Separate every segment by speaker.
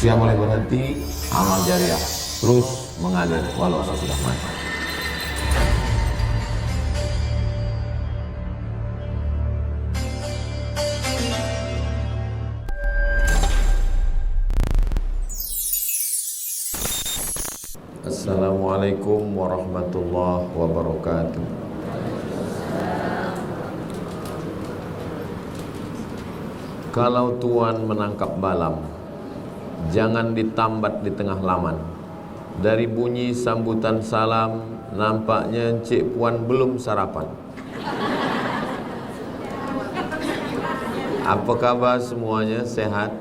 Speaker 1: Usia boleh berhenti, amal jariah terus mengalir walau sudah mati. Assalamualaikum warahmatullahi wabarakatuh. Kalau tuan menangkap balam, jangan ditambat di tengah laman. Dari bunyi sambutan salam, nampaknya Encik Puan belum sarapan. Apa kabar semuanya? Sehat?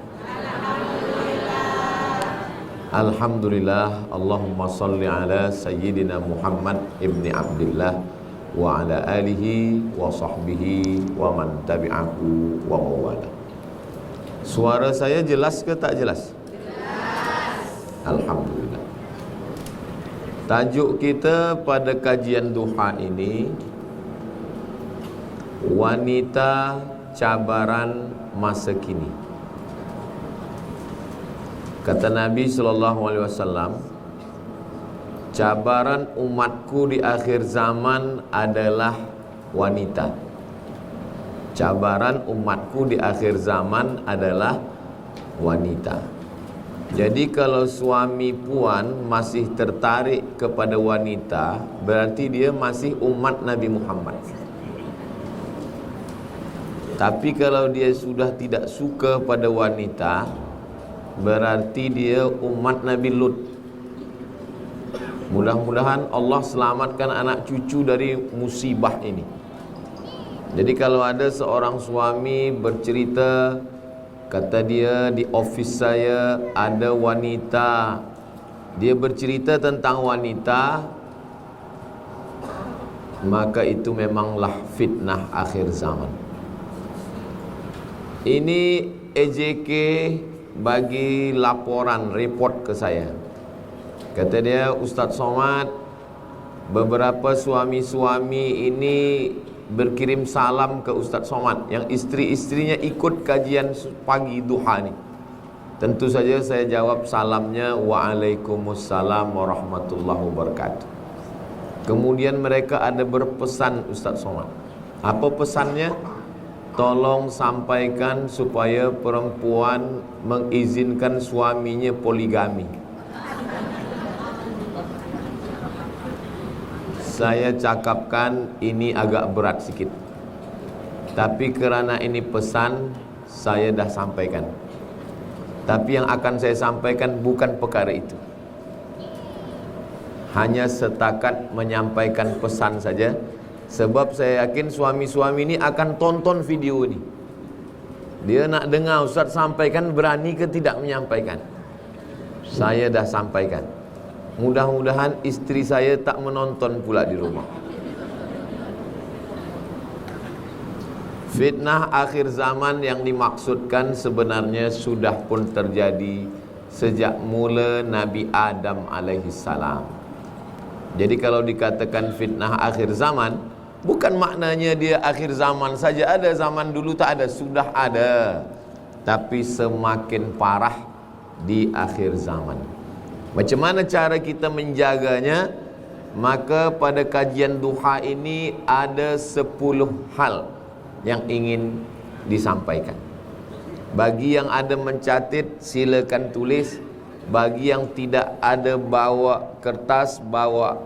Speaker 1: Alhamdulillah. Allahumma salli ala Sayyidina Muhammad ibni Abdillah wa ala alihi wa sahbihi wa man tabi'ahu wa mawala. Suara saya jelas ke tak jelas? Jelas. Alhamdulillah. Tajuk kita pada kajian duha ini, wanita cabaran masa kini. Kata Nabi SAW, cabaran umatku di akhir zaman adalah wanita. Cabaran umatku di akhir zaman adalah wanita. Jadi kalau suami puan masih tertarik kepada wanita, berarti dia masih umat Nabi Muhammad. Tapi kalau dia sudah tidak suka pada wanita, berarti dia umat Nabi Lut. Mudah-mudahan Allah selamatkan anak cucu dari musibah ini. Jadi kalau ada seorang suami bercerita, kata dia di office saya ada wanita, dia bercerita tentang wanita, maka itu memanglah fitnah akhir zaman. Ini EJK bagi laporan, report ke saya. Kata dia, Ustaz Somad, beberapa suami-suami ini berkirim salam ke Ustaz Somad, yang istri-istrinya ikut kajian pagi duha ni. Tentu saja saya jawab salamnya, Waalaikumsalam warahmatullahi wabarakatuh. Kemudian mereka ada berpesan Ustaz Somad. Apa pesannya? Tolong sampaikan supaya perempuan mengizinkan suaminya poligami. Saya cakapkan ini agak berat sikit, tapi kerana ini pesan, saya dah sampaikan. Tapi yang akan saya sampaikan bukan perkara itu. Hanya setakat menyampaikan pesan saja. Sebab saya yakin suami-suami ini akan tonton video ini. Dia nak dengar Ustaz sampaikan, berani ke tidak menyampaikan. Saya dah sampaikan. Mudah-mudahan istri saya tak menonton pula di rumah. Fitnah akhir zaman yang dimaksudkan sebenarnya sudah pun terjadi sejak mula Nabi Adam alaihissalam. Jadi kalau dikatakan fitnah akhir zaman, bukan maknanya dia akhir zaman saja ada, zaman dulu tak ada, sudah ada. Tapi semakin parah di akhir zaman. Macam mana cara kita menjaganya? Maka pada kajian duha ini ada 10 hal yang ingin disampaikan. Bagi yang ada mencatat, silakan tulis. Bagi yang tidak ada bawa kertas, bawa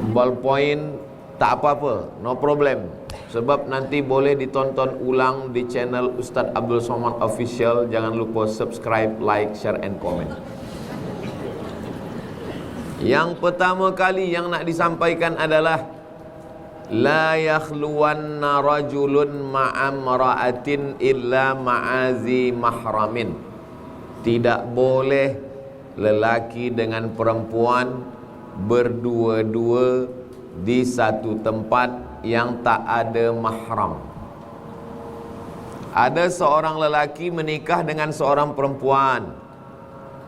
Speaker 1: ballpoint, tak apa-apa, no problem. Sebab nanti boleh ditonton ulang di channel Ustaz Abdul Somad Official. Jangan lupa subscribe, like, share and comment. Yang pertama kali yang nak disampaikan adalah la yakhluwanna rajulun ma'amra'atin illa ma'azi mahramin. Tidak boleh lelaki dengan perempuan berdua-dua di satu tempat yang tak ada mahram. Ada seorang lelaki menikah dengan seorang perempuan,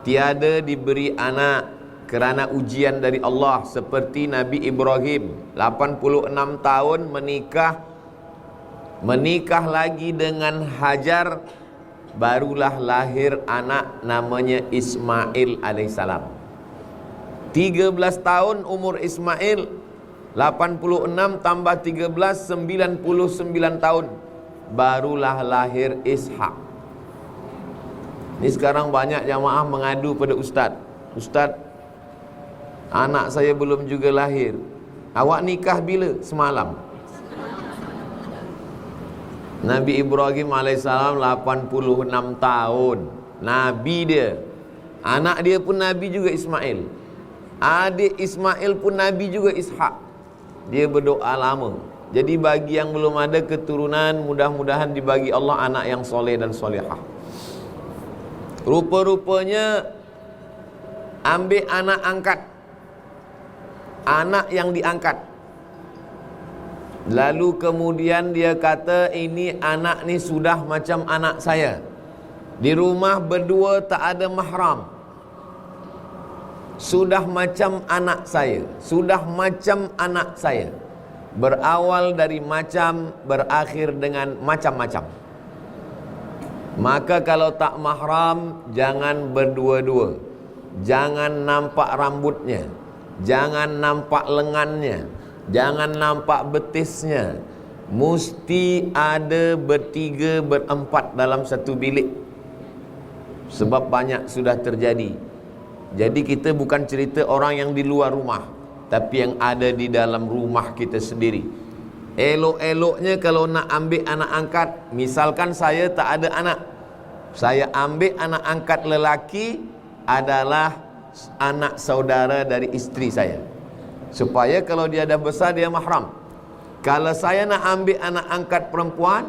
Speaker 1: tiada diberi anak kerana ujian dari Allah, seperti Nabi Ibrahim 86 tahun menikah Menikah lagi dengan Hajar, barulah lahir anak namanya Ismail alaihissalam. 13 tahun umur Ismail, 86 tambah 13, 99 tahun, barulah lahir Ishak. Ini sekarang banyak jamaah mengadu pada ustaz, "Ustaz, anak saya belum juga lahir. Awak nikah bila?" Semalam. Nabi Ibrahim alaihissalam 86 tahun, Nabi dia. Anak dia pun Nabi juga Ismail. Adik Ismail pun Nabi juga Ishak. Dia berdoa lama. Jadi bagi yang belum ada keturunan, mudah-mudahan dibagi Allah anak yang soleh dan solehah. Rupa-rupanya ambil anak angkat, anak yang diangkat. Lalu kemudian dia kata, ini anak ni sudah macam anak saya. Di rumah berdua tak ada mahram. Sudah macam anak saya. Sudah macam anak saya. Berawal dari macam, berakhir dengan macam-macam. Maka kalau tak mahram, jangan berdua-dua. Jangan nampak rambutnya. Jangan nampak lengannya. Jangan nampak betisnya. Mesti ada bertiga, berempat dalam satu bilik. Sebab banyak sudah terjadi. Jadi kita bukan cerita orang yang di luar rumah, tapi yang ada di dalam rumah kita sendiri. Elok-eloknya kalau nak ambil anak angkat, misalkan saya tak ada anak, saya ambil anak angkat lelaki adalah anak saudara dari isteri saya, supaya kalau dia dah besar dia mahram. Kalau saya nak ambil anak angkat perempuan,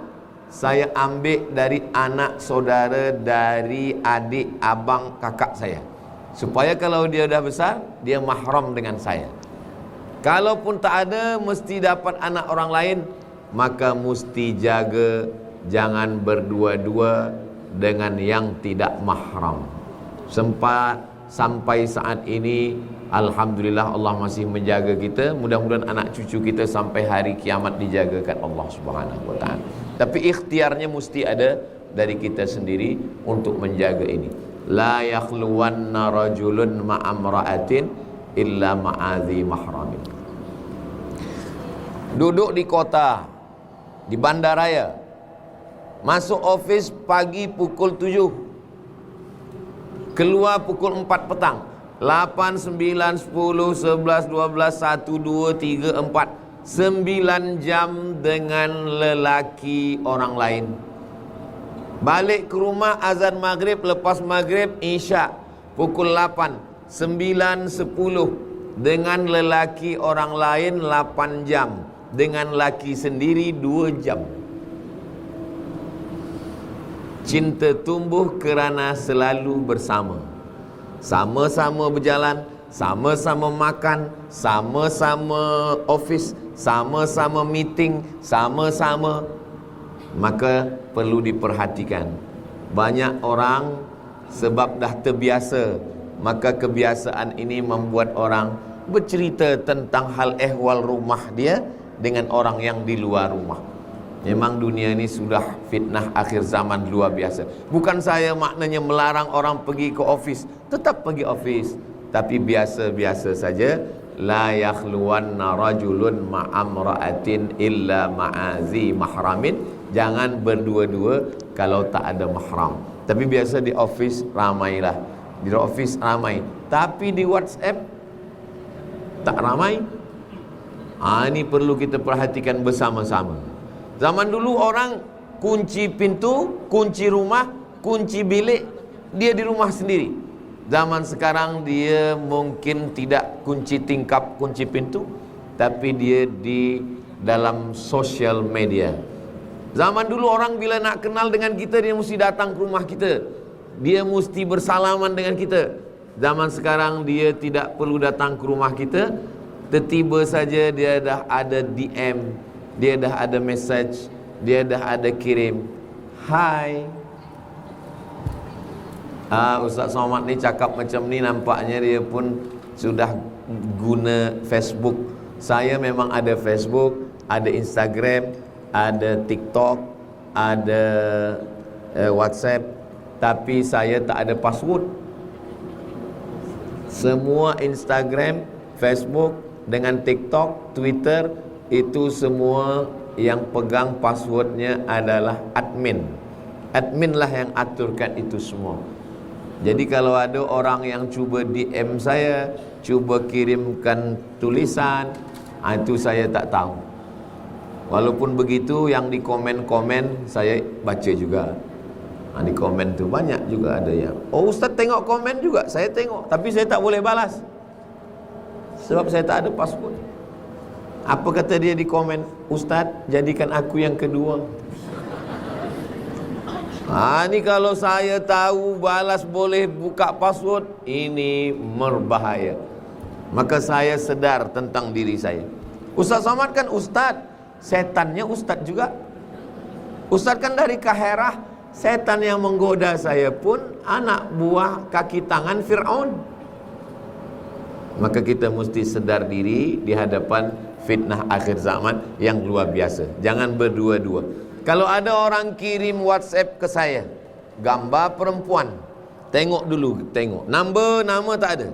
Speaker 1: saya ambil dari anak saudara dari adik, abang, kakak saya, supaya kalau dia dah besar dia mahram dengan saya. Kalaupun tak ada, mesti dapat anak orang lain, maka mesti jaga jangan berdua-dua dengan yang tidak mahram. Sampai saat ini alhamdulillah Allah masih menjaga kita. Mudah-mudahan anak cucu kita sampai hari kiamat dijagakan Allah Subhanahu wa taala. Tapi ikhtiarnya mesti ada dari kita sendiri untuk menjaga ini. La yakhluwanna rajulun ma'amra'atin illa ma'adhi mahramin. Duduk di kota, di bandaraya, masuk office pagi pukul 7, keluar pukul 4 petang. 8, 9, 10, 11, 12, 1, 2, 3, 4 9 jam dengan lelaki orang lain. Balik ke rumah azan maghrib, lepas maghrib isyak pukul 8, 9, 10 dengan lelaki orang lain 8 jam, dengan laki sendiri 2 jam. Cinta tumbuh kerana selalu bersama. Sama-sama berjalan, sama-sama makan, sama-sama office, sama-sama meeting, sama-sama. Maka perlu diperhatikan. Banyak orang sebab dah terbiasa, maka kebiasaan ini membuat orang bercerita tentang hal ehwal rumah dia dengan orang yang di luar rumah. Memang dunia ini sudah fitnah akhir zaman luar biasa. Bukan saya maknanya melarang orang pergi ke office, tetap pergi office, tapi biasa-biasa saja. La yakhluwanna rajulun ma'amra'atin illa ma'azi mahramin. Jangan berdua-dua kalau tak ada mahram. Tapi biasa di office ramailah. Di office ramai, tapi di WhatsApp tak ramai. Ini perlu kita perhatikan bersama-sama. Zaman dulu orang kunci pintu, kunci rumah, kunci bilik, dia di rumah sendiri. Zaman sekarang dia mungkin tidak kunci tingkap, kunci pintu, tapi dia di dalam social media. Zaman dulu orang bila nak kenal dengan kita, dia mesti datang ke rumah kita, dia mesti bersalaman dengan kita. Zaman sekarang dia tidak perlu datang ke rumah kita, tiba-tiba saja dia dah ada DM, dia dah ada message, dia dah ada kirim, hai. Ustaz Somad ni cakap macam ni, nampaknya dia pun sudah guna Facebook. Saya memang ada Facebook, ada Instagram, ada TikTok, ada WhatsApp, tapi saya tak ada password. Semua Instagram, Facebook dengan TikTok, Twitter, itu semua yang pegang passwordnya adalah admin. Admin lah yang aturkan itu semua. Jadi kalau ada orang yang cuba DM saya, cuba kirimkan tulisan, itu saya tak tahu. Walaupun begitu, yang di komen-komen saya baca juga. Di komen tu banyak juga ada yang, oh Ustaz tengok komen juga, saya tengok, tapi saya tak boleh balas sebab saya tak ada password. Apa kata dia di komen? Ustaz, jadikan aku yang kedua. Ni kalau saya tahu balas boleh buka password, ini berbahaya. Maka saya sedar tentang diri saya. Ustaz Somad kan Ustaz, setannya Ustaz juga. Ustaz kan dari Kaherah, setan yang menggoda saya pun anak buah kaki tangan Fir'aun. Maka kita mesti sedar diri di hadapan fitnah akhir zaman yang luar biasa. Jangan berdua-dua. Kalau ada orang kirim WhatsApp ke saya, gambar perempuan, tengok dulu, tengok nama tak ada.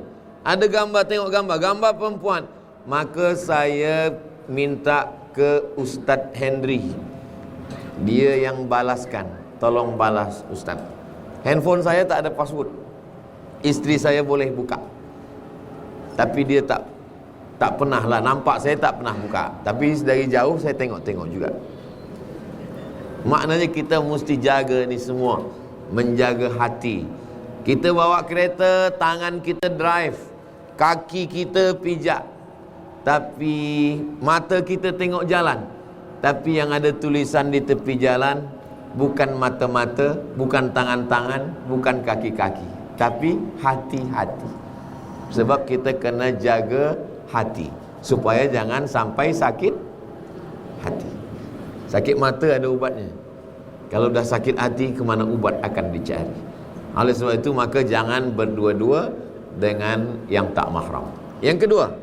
Speaker 1: Ada gambar, tengok gambar perempuan, maka saya minta ke Ustaz Henry, dia yang balaskan. Tolong balas Ustaz. Handphone saya tak ada password. Isteri saya boleh buka, tapi dia tak pernah lah nampak, saya tak pernah buka. Tapi dari jauh saya tengok-tengok juga. Maknanya kita mesti jaga ni semua, menjaga hati. Kita bawa kereta, tangan kita drive, kaki kita pijak, tapi mata kita tengok jalan. Tapi yang ada tulisan di tepi jalan bukan mata-mata, bukan tangan-tangan, bukan kaki-kaki, tapi hati-hati. Sebab kita kena jaga hati supaya jangan sampai sakit hati. Sakit mata ada ubatnya. Kalau dah sakit hati, kemana ubat akan dicari. Oleh sebab itu, maka jangan berdua-dua dengan yang tak mahram. Yang kedua,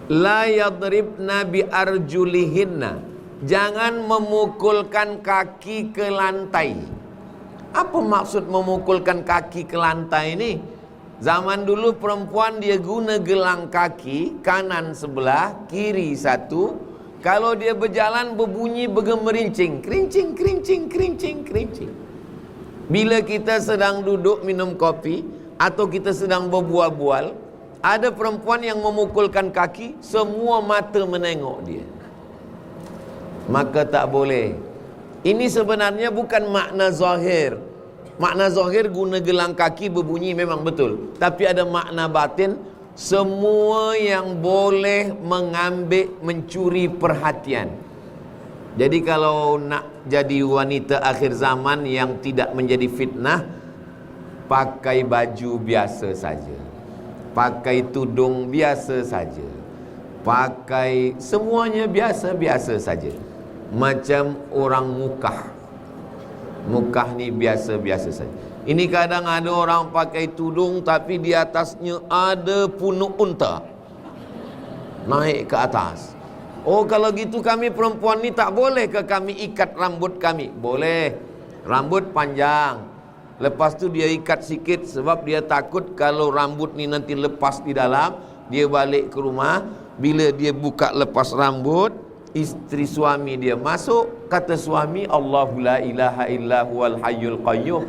Speaker 1: la yadribna bi arjulihinna, jangan memukulkan kaki ke lantai. Apa maksud memukulkan kaki ke lantai ini? Zaman dulu perempuan dia guna gelang kaki, kanan sebelah, kiri satu. Kalau dia berjalan berbunyi bergemerincing, kerincing, kerincing, kerincing, kerincing. Bila kita sedang duduk minum kopi atau kita sedang berbual-bual, ada perempuan yang memukulkan kaki, semua mata menengok dia. Maka tak boleh. Ini sebenarnya bukan makna zahir. Makna zahir guna gelang kaki berbunyi memang betul, tapi ada makna batin. Semua yang boleh mengambil, mencuri perhatian. Jadi kalau nak jadi wanita akhir zaman yang tidak menjadi fitnah, pakai baju biasa saja, pakai tudung biasa saja, pakai semuanya biasa-biasa saja. Macam orang Mukah. Mukah ni biasa-biasa saja. Ini kadang ada orang pakai tudung tapi di atasnya ada punuk unta naik ke atas. Oh, kalau gitu kami perempuan ni tak boleh ke kami ikat rambut kami? Boleh. Rambut panjang. Lepas tu dia ikat sikit sebab dia takut kalau rambut ni nanti lepas di dalam, dia balik ke rumah, bila dia buka lepas rambut, isteri suami dia masuk, kata suami, Allahu la ilaha illa huwal hayyul qayyum.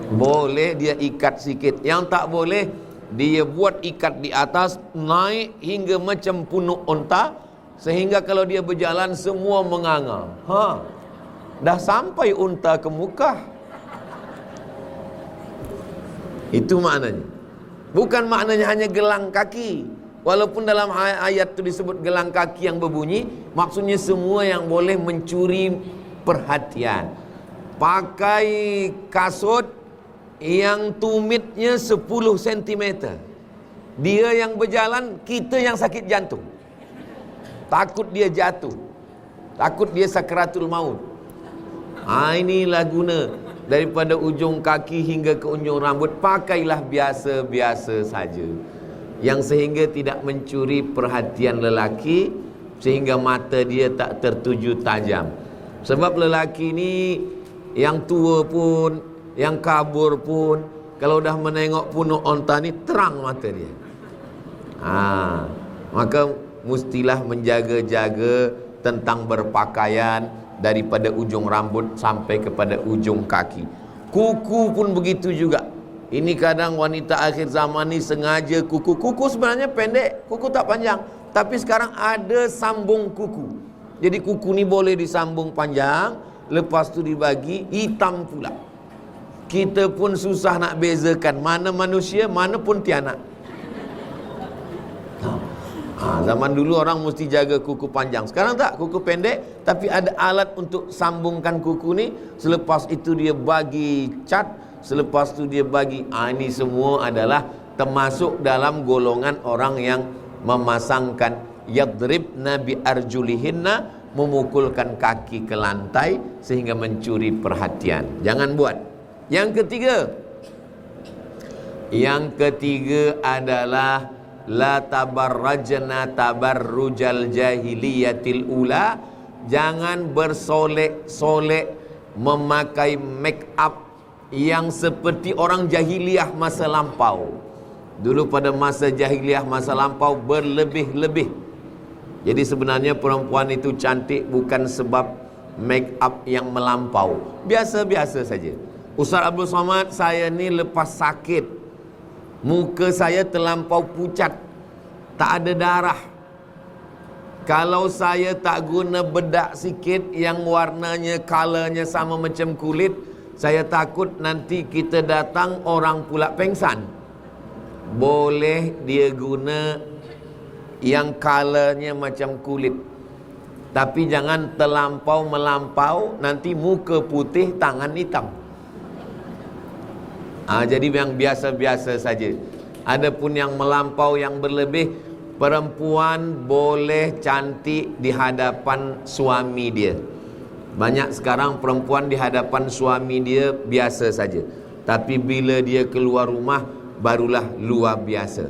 Speaker 1: Boleh dia ikat sikit. Yang tak boleh, dia buat ikat di atas, naik hingga macam punuk unta, sehingga kalau dia berjalan semua menganga. Dah sampai unta ke Mekah. Itu maknanya. Bukan maknanya hanya gelang kaki. Walaupun dalam ayat itu disebut gelang kaki yang berbunyi, maksudnya semua yang boleh mencuri perhatian. Pakai kasut yang tumitnya 10 cm. Dia yang berjalan, kita yang sakit jantung. Takut dia jatuh, takut dia sakratul maut. Inilah guna. Daripada ujung kaki hingga ke ujung rambut, pakailah biasa-biasa saja, yang sehingga tidak mencuri perhatian lelaki, sehingga mata dia tak tertuju tajam. Sebab lelaki ni yang tua pun, yang kabur pun, kalau dah menengok punuk onta ni terang mata dia. Maka mestilah menjaga-jaga tentang berpakaian daripada ujung rambut sampai kepada ujung kaki. Kuku pun begitu juga. Ini kadang wanita akhir zaman ni sengaja kuku sebenarnya pendek, kuku tak panjang, tapi sekarang ada sambung kuku. Jadi kuku ni boleh disambung panjang, lepas tu dibagi hitam pula. Kita pun susah nak bezakan mana manusia, mana pontianak. Zaman dulu orang mesti jaga kuku panjang. Sekarang tak, kuku pendek, tapi ada alat untuk sambungkan kuku ni. Selepas itu dia bagi cat, selepas itu dia bagi. Ini semua adalah termasuk dalam golongan orang yang memasangkan yadribna bi arjulihinna, memukulkan kaki ke lantai sehingga mencuri perhatian. Jangan buat. Yang ketiga adalah la tabarrajna tabarrujal jahiliyatil ula. Jangan bersolek-solek memakai make up yang seperti orang jahiliyah masa lampau. Dulu pada masa jahiliyah masa lampau berlebih-lebih. Jadi sebenarnya perempuan itu cantik bukan sebab make up yang melampau, biasa-biasa saja. Ustaz Abdul Somad, saya ni lepas sakit, muka saya terlampau pucat, tak ada darah. Kalau saya tak guna bedak sikit yang warnanya, colornya sama macam kulit, saya takut nanti kita datang orang pula pengsan. Boleh dia guna yang colornya macam kulit, tapi jangan terlampau melampau, nanti muka putih, tangan hitam. Jadi yang biasa-biasa saja. Adapun yang melampau, yang berlebih, perempuan boleh cantik di hadapan suami dia. Banyak sekarang perempuan di hadapan suami dia biasa saja, tapi bila dia keluar rumah barulah luar biasa.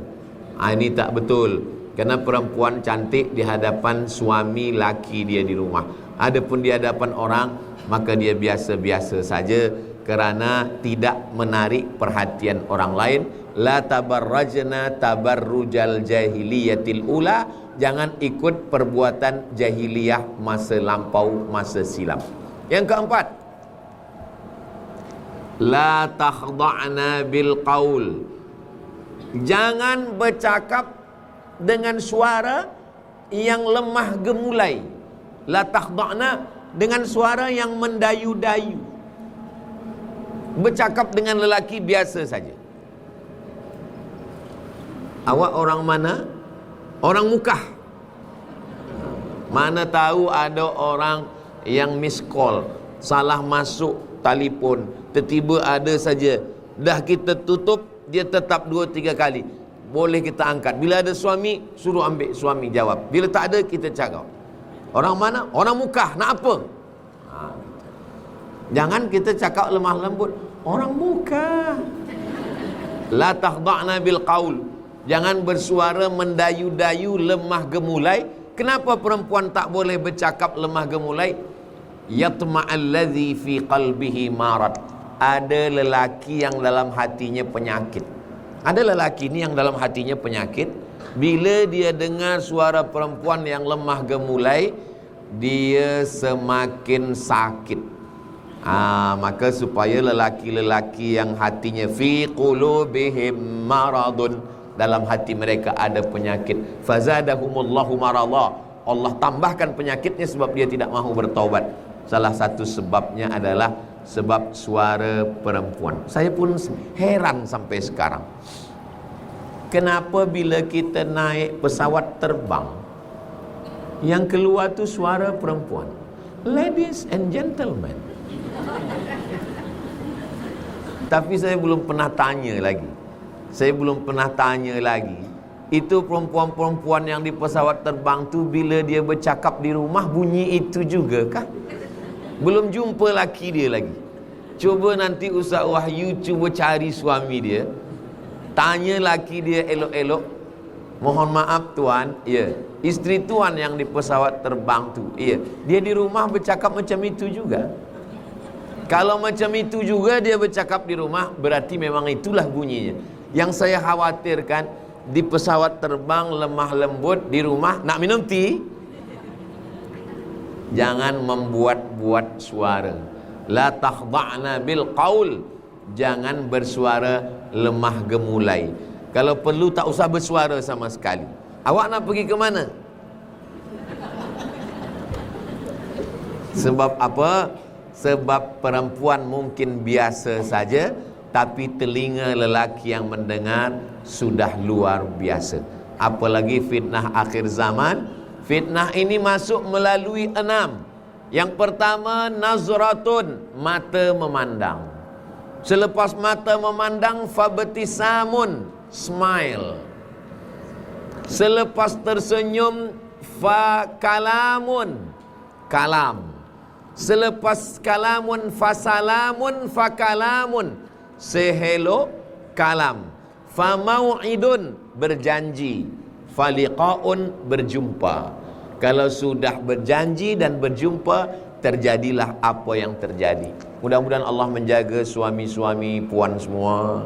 Speaker 1: Ini tak betul. Kerana perempuan cantik di hadapan suami laki dia di rumah. Adapun di hadapan orang, maka dia biasa-biasa saja, kerana tidak menarik perhatian orang lain. La tabarrajna tabarrujal jahiliyatil ula. Jangan ikut perbuatan jahiliyah masa lampau, masa silam. Yang keempat, la takhda'na bil qaul. Jangan bercakap dengan suara yang lemah gemulai. La takhda'na, dengan suara yang mendayu-dayu. Bercakap dengan lelaki biasa saja. Awak orang mana? Orang Mukah. Mana tahu ada orang yang miss call, salah masuk telefon, tiba-tiba ada saja, dah kita tutup, dia tetap 2-3 kali. Boleh kita angkat. Bila ada suami, suruh ambil suami jawab. Bila tak ada, kita cakap. Orang mana? Orang Mukah. Nak apa? Jangan kita cakap lemah lembut. Orang Mukah. La takhda'na bil qaul. Jangan bersuara mendayu-dayu, lemah gemulai. Kenapa perempuan tak boleh bercakap lemah gemulai? Yatma'alladzi fi qalbihi marad. Ada lelaki yang dalam hatinya penyakit. Ada lelaki ni yang dalam hatinya penyakit. Bila dia dengar suara perempuan yang lemah gemulai, dia semakin sakit. Maka supaya lelaki-lelaki yang hatinya fi qulubihim maradun, dalam hati mereka ada penyakit, fazadahumullahu marada, Allah tambahkan penyakitnya sebab dia tidak mahu bertaubat. Salah satu sebabnya adalah sebab suara perempuan. Saya pun heran sampai sekarang, kenapa bila kita naik pesawat terbang, yang keluar tu suara perempuan. Ladies and gentlemen. Tapi saya belum pernah tanya lagi. Itu perempuan-perempuan yang di pesawat terbang tu, bila dia bercakap di rumah bunyi itu juga kah? Belum jumpa laki dia lagi. Cuba nanti Ustaz Wahyu cuba cari suami dia, tanya laki dia elok-elok, Mohon maaf tuan, ya, isteri tuan yang di pesawat terbang tu, ya, dia di rumah bercakap macam itu juga. Kalau macam itu juga dia bercakap di rumah, berarti memang itulah bunyinya. Yang saya khawatirkan, di pesawat terbang lemah lembut, di rumah nak minum tea, jangan membuat-buat suara. La takhda'na bil qaul, jangan bersuara lemah gemulai. Kalau perlu tak usah bersuara sama sekali. Awak nak pergi ke mana? Sebab apa? Sebab perempuan mungkin biasa saja, tapi telinga lelaki yang mendengar sudah luar biasa. Apalagi fitnah akhir zaman. Fitnah ini masuk melalui 6. Yang pertama, nazratun, mata memandang. Selepas mata memandang, fabtisamun, smile. Selepas tersenyum, fakalamun, kalam. Selepas kalamun, fasalamun, fakalamun, say hello, kalam. Famau'idun, berjanji. Faliqa'un, berjumpa. Kalau sudah berjanji dan berjumpa, terjadilah apa yang terjadi. Mudah-mudahan Allah menjaga suami-suami puan semua,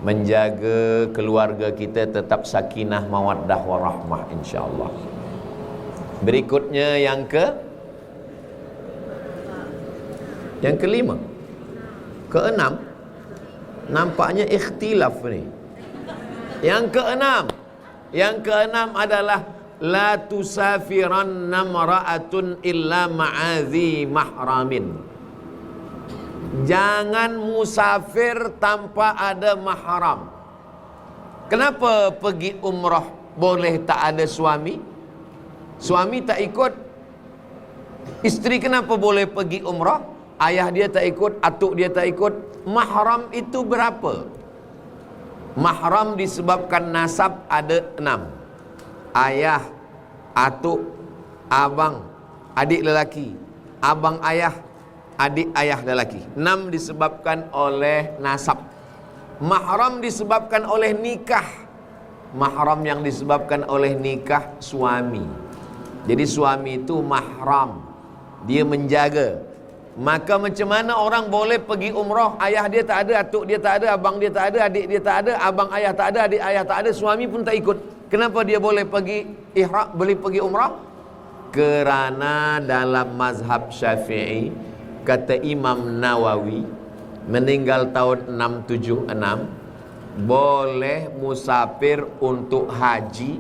Speaker 1: menjaga keluarga kita tetap sakinah, mawaddah, warahmah, insyaAllah. Berikutnya yang kelima, keenam, nampaknya ikhtilaf ni. Yang keenam adalah la tusafiranna mara'atun illa ma'adhi mahramin. Jangan musafir tanpa ada mahram. Kenapa pergi umrah boleh tak ada suami? Suami tak ikut. Isteri kenapa boleh pergi umrah? Ayah dia tak ikut, atuk dia tak ikut. Mahram itu berapa? Mahram disebabkan nasab ada 6. Ayah, atuk, abang, adik lelaki, abang ayah, adik ayah lelaki. 6 disebabkan oleh nasab. Mahram disebabkan oleh nikah. Mahram yang disebabkan oleh nikah suami. Jadi suami itu mahram, dia menjaga. Maka macam mana orang boleh pergi umrah, ayah dia tak ada, atuk dia tak ada, abang dia tak ada, adik dia tak ada, abang ayah tak ada, adik ayah tak ada, suami pun tak ikut. Kenapa dia boleh pergi ihram, boleh pergi umrah? Kerana dalam mazhab Syafi'i, kata Imam Nawawi, meninggal tahun 676, boleh musafir untuk haji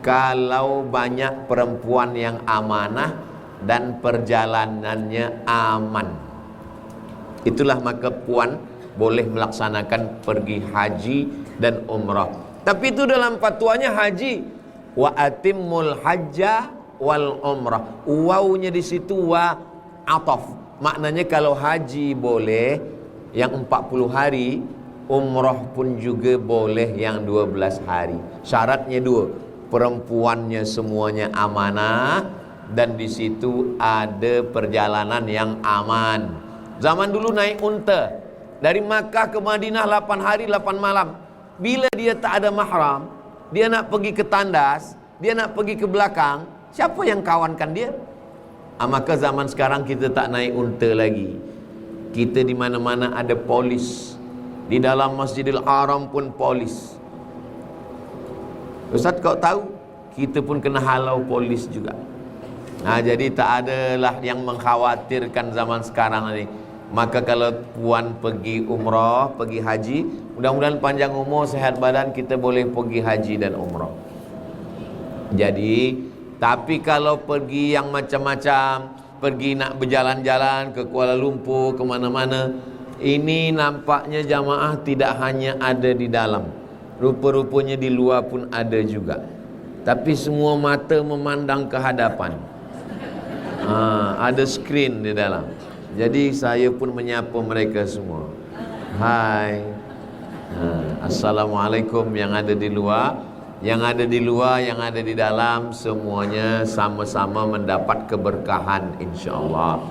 Speaker 1: kalau banyak perempuan yang amanah dan perjalanannya aman. Itulah maka puan boleh melaksanakan pergi haji dan umrah. Tapi itu dalam fatwanya haji. Wa atimmul hajja wal umrah. Wawnya di situ wa ataf. Maknanya kalau haji boleh yang 40 hari, umrah pun juga boleh yang 12 hari. Syaratnya 2. Perempuannya semuanya amanah, dan di situ ada perjalanan yang aman. Zaman dulu naik unta dari Makkah ke Madinah 8 hari 8 malam. Bila dia tak ada mahram, dia nak pergi ke tandas, dia nak pergi ke belakang, siapa yang kawankan dia? Maka zaman sekarang kita tak naik unta lagi. Kita di mana-mana ada polis. Di dalam Masjidil Haram pun polis. Ustaz, kau tahu kita pun kena halau polis juga. Jadi tak adalah yang mengkhawatirkan zaman sekarang ini. Maka kalau puan pergi umrah, pergi haji, mudah-mudahan panjang umur, sehat badan, kita boleh pergi haji dan umrah. Jadi, tapi kalau pergi yang macam-macam, pergi nak berjalan-jalan ke Kuala Lumpur, ke mana-mana, ini nampaknya jamaah tidak hanya ada di dalam, rupa-rupanya di luar pun ada juga. Tapi semua mata memandang ke hadapan. Ada skrin di dalam. Jadi saya pun menyapa mereka semua. Hai. Assalamualaikum yang ada di luar. Yang ada di luar, yang ada di dalam, semuanya sama-sama mendapat keberkahan insya-Allah.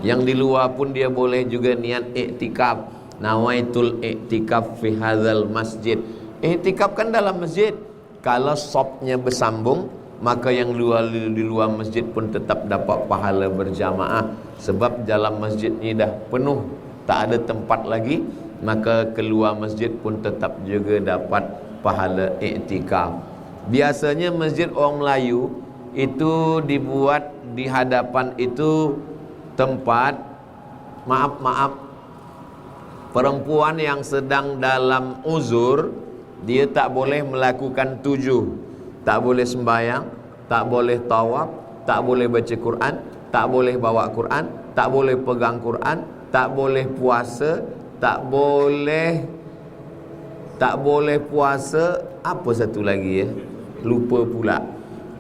Speaker 1: Yang di luar pun dia boleh juga niat iktikaf. Nawaitul iktikaf fi hadzal masjid. Iktikaf kan dalam masjid. kalau safnya bersambung, maka yang di luar masjid pun tetap dapat pahala berjamaah. Sebab dalam masjid ni dah penuh, tak ada tempat lagi, maka keluar masjid pun tetap juga dapat pahala iktikaf. Biasanya masjid orang Melayu itu dibuat di hadapan itu tempat, maaf, perempuan yang sedang dalam uzur, dia tak boleh melakukan 7, tak boleh sembahyang, tak boleh tawaf, tak boleh baca Quran, tak boleh bawa Quran, tak boleh pegang Quran, tak boleh puasa, tak boleh puasa, apa satu lagi ya, lupa pula.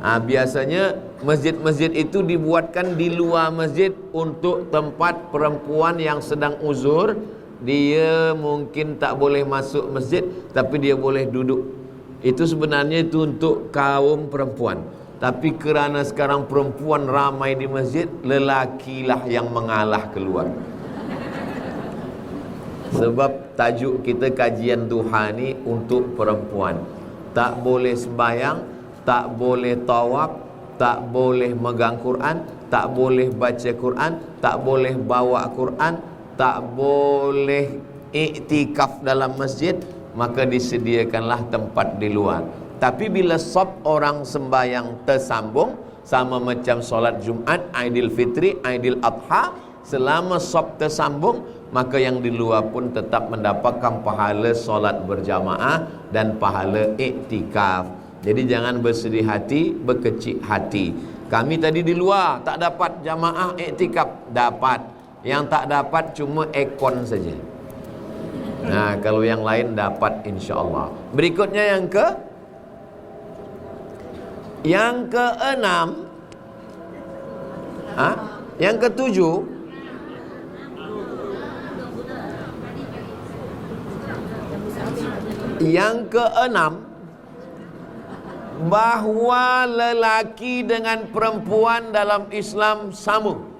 Speaker 1: Biasanya masjid-masjid itu dibuatkan di luar masjid untuk tempat perempuan yang sedang uzur. Dia mungkin tak boleh masuk masjid, tapi dia boleh duduk. Itu sebenarnya itu untuk kaum perempuan. Tapi kerana sekarang perempuan ramai di masjid, lelakilah yang mengalah keluar. Sebab tajuk kita kajian duha ni untuk perempuan. Tak boleh sembahyang, tak boleh tawaf, tak boleh megang Quran, tak boleh baca Quran, tak boleh bawa Quran, tak boleh iktikaf dalam masjid, maka disediakanlah tempat di luar. Tapi bila saf orang sembahyang tersambung, sama macam solat Jumaat, Aidil Fitri, Aidil Adha, selama saf tersambung, maka yang di luar pun tetap mendapatkan pahala solat berjamaah dan pahala iktikaf. Jadi jangan bersedih hati, berkecil hati. Kami tadi di luar tak dapat jamaah iktikaf, dapat. Yang tak dapat cuma ekon saja. Nah, kalau yang lain dapat insya-Allah. Berikutnya yang keenam, yang ketujuh, yang keenam, bahawa lelaki dengan perempuan dalam Islam sama.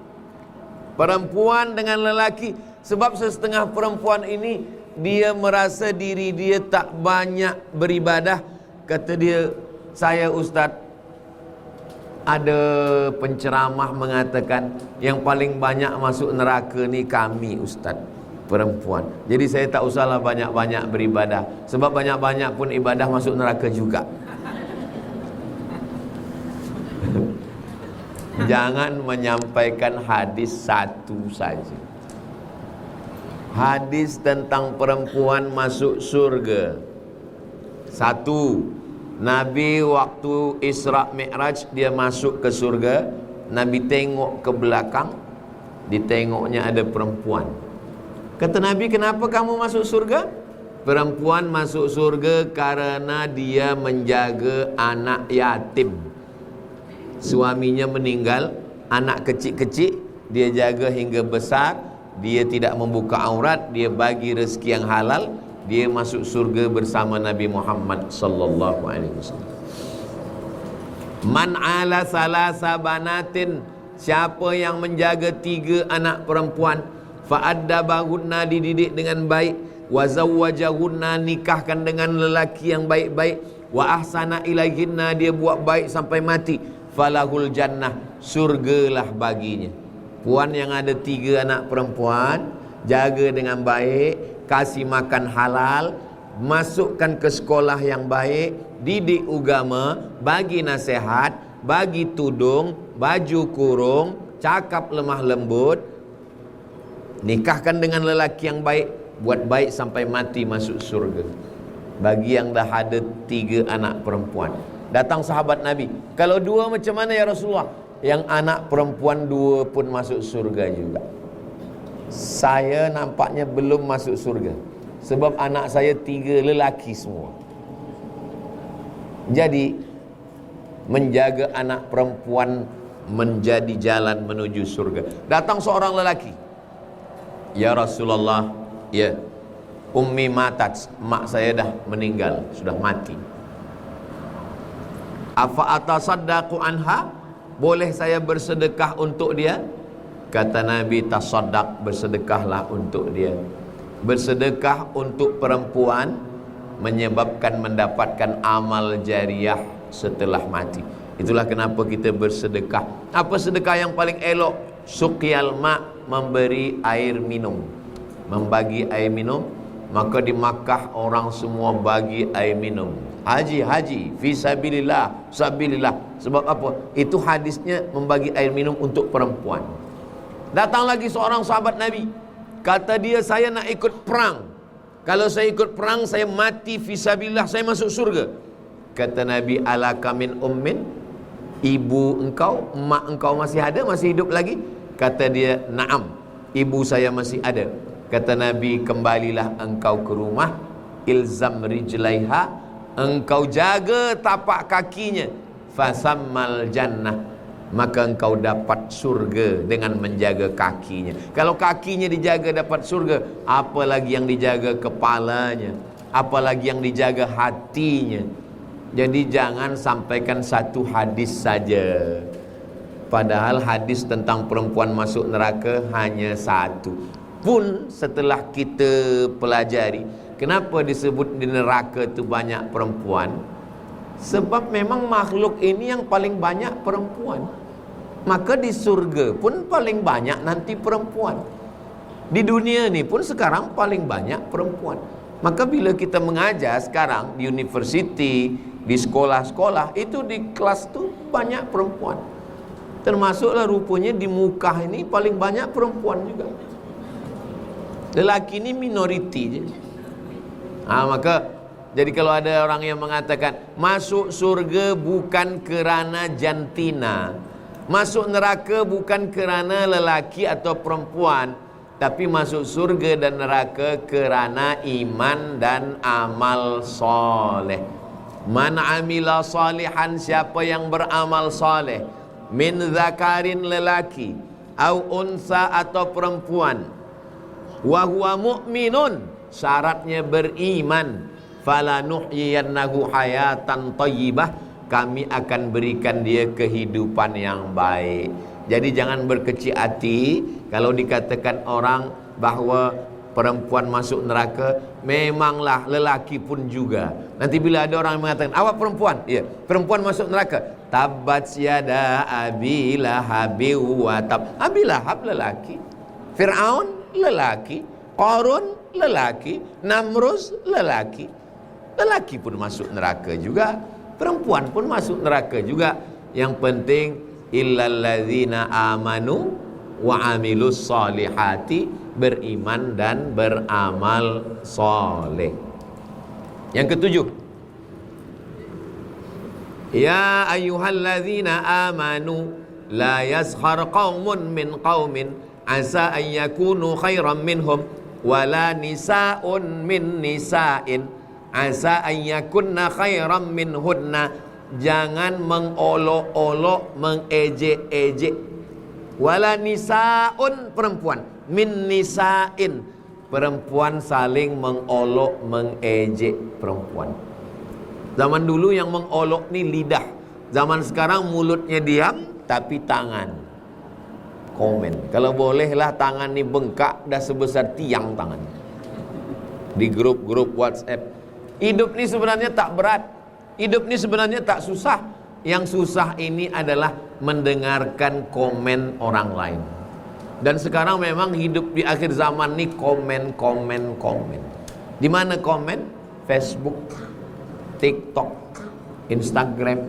Speaker 1: Perempuan dengan lelaki. Sebab setengah perempuan ini, dia merasa diri dia tak banyak beribadah. Kata dia, saya ustaz, ada penceramah mengatakan yang paling banyak masuk neraka ni kami ustaz, perempuan. Jadi saya tak usahlah banyak-banyak beribadah. Sebab banyak-banyak pun ibadah masuk neraka juga. Jangan menyampaikan hadis satu saja. Hadis tentang perempuan masuk surga. Satu, Nabi waktu Isra Mi'raj dia masuk ke surga, Nabi tengok ke belakang, ditengoknya ada perempuan. Kata Nabi, kenapa kamu masuk surga? Perempuan masuk surga karena dia menjaga anak yatim. Suaminya meninggal, anak kecil-kecil dia jaga hingga besar, dia tidak membuka aurat, dia bagi rezeki yang halal, dia masuk surga bersama Nabi Muhammad sallallahu alaihi wasallam. Man ala salasa banatin, siapa yang menjaga 3 anak perempuan, fa addabahunna, dididik dengan baik, wa zawwajahunna, nikahkan dengan lelaki yang baik-baik, wa ahsana ilaihinna, dia buat baik sampai mati, falahul jannah, surgalah baginya. Puan yang ada 3 anak perempuan, jaga dengan baik, kasih makan halal, masukkan ke sekolah yang baik, didik agama, bagi nasihat, bagi tudung, baju kurung, cakap lemah lembut, nikahkan dengan lelaki yang baik, buat baik sampai mati, masuk surga. Bagi yang dah ada 3 anak perempuan. Datang sahabat Nabi, kalau 2 macam mana ya Rasulullah? Yang anak perempuan 2 pun masuk surga juga. Saya nampaknya belum masuk surga, sebab anak saya 3 lelaki semua. Jadi menjaga anak perempuan menjadi jalan menuju surga. Datang seorang lelaki, ya Rasulullah, ya, ummi matat, mak saya dah meninggal, sudah mati. Afa atasaddaqu anha, boleh saya bersedekah untuk dia? Kata Nabi, tasaddaq, bersedekahlah untuk dia. Bersedekah untuk perempuan menyebabkan mendapatkan amal jariah setelah mati. Itulah kenapa kita bersedekah. Apa sedekah yang paling elok? Suqyal ma', memberi air minum, membagi air minum. Maka di Makkah orang semua bagi air minum. Haji, fisabilillah, sabilillah. Sebab apa? Itu hadisnya membagi air minum untuk perempuan. Datang lagi seorang sahabat Nabi, kata dia, saya nak ikut perang. Kalau saya ikut perang, saya mati fisabilillah, saya masuk surga. Kata Nabi, alaka min ummin, ibu engkau, mak engkau masih ada, masih hidup lagi? Kata dia, na'am, ibu saya masih ada. Kata Nabi, kembalilah engkau ke rumah, ilzam rijlaiha, engkau jaga tapak kakinya, fasammal jannah, maka engkau dapat surga dengan menjaga kakinya. Kalau kakinya dijaga dapat surga, apalagi yang dijaga kepalanya, apalagi yang dijaga hatinya. Jadi jangan sampaikan satu hadis saja, padahal hadis tentang perempuan masuk neraka hanya satu. Pun setelah kita pelajari, kenapa disebut di neraka itu banyak perempuan? Sebab memang makhluk ini yang paling banyak perempuan. Maka di surga pun paling banyak nanti perempuan. Di dunia ini pun sekarang paling banyak perempuan. Maka bila kita mengajar sekarang di university, di sekolah-sekolah, itu di kelas tu banyak perempuan. Termasuklah rupanya di muka ini paling banyak perempuan juga. Lelaki ini minoriti je. Maka jadi kalau ada orang yang mengatakan masuk surga bukan kerana jantina, masuk neraka bukan kerana lelaki atau perempuan, tapi masuk surga dan neraka kerana iman dan amal soleh. Man amila salihan, siapa yang beramal soleh, min zakarin, lelaki, au unsa atau perempuan, wa huwa mu'minun, syaratnya beriman, falanuhyiyannahu hayatan thayyibah, kami akan berikan dia kehidupan yang baik. Jadi jangan berkecil hati kalau dikatakan orang bahawa perempuan masuk neraka. Memanglah lelaki pun juga. Nanti bila ada orang yang mengatakan awak perempuan, ya, perempuan masuk neraka, tabat yada abi lahabi wa tab. Abi Lahab lelaki, Fir'aun lelaki, Qarun lelaki, Namrus lelaki. Lelaki pun masuk neraka juga, perempuan pun masuk neraka juga. Yang penting illal ladzina amanu wa amilus solihati, beriman dan beramal soleh. Yang ketujuh, ya ayyuhalladzina amanu la yaskhar qaumun min qaumin asa an yakunu khairan minhum wala nisaun min nisa'in asa an yakunna khairan minhunna. Jangan mengolok-olok, mengejek-ejek. Wala nisaun, perempuan, min nisa'in, perempuan saling mengolok, mengejek perempuan. Zaman dulu yang mengolok ni lidah. Zaman sekarang mulutnya diam tapi tangan komen. Kalau bolehlah tangan ni bengkak dah sebesar tiang tangan. Di grup-grup WhatsApp. Hidup ni sebenarnya tak berat. Hidup ni sebenarnya tak susah. Yang susah ini adalah mendengarkan komen orang lain. Dan sekarang memang hidup di akhir zaman ni komen. Di mana komen? Facebook, TikTok, Instagram,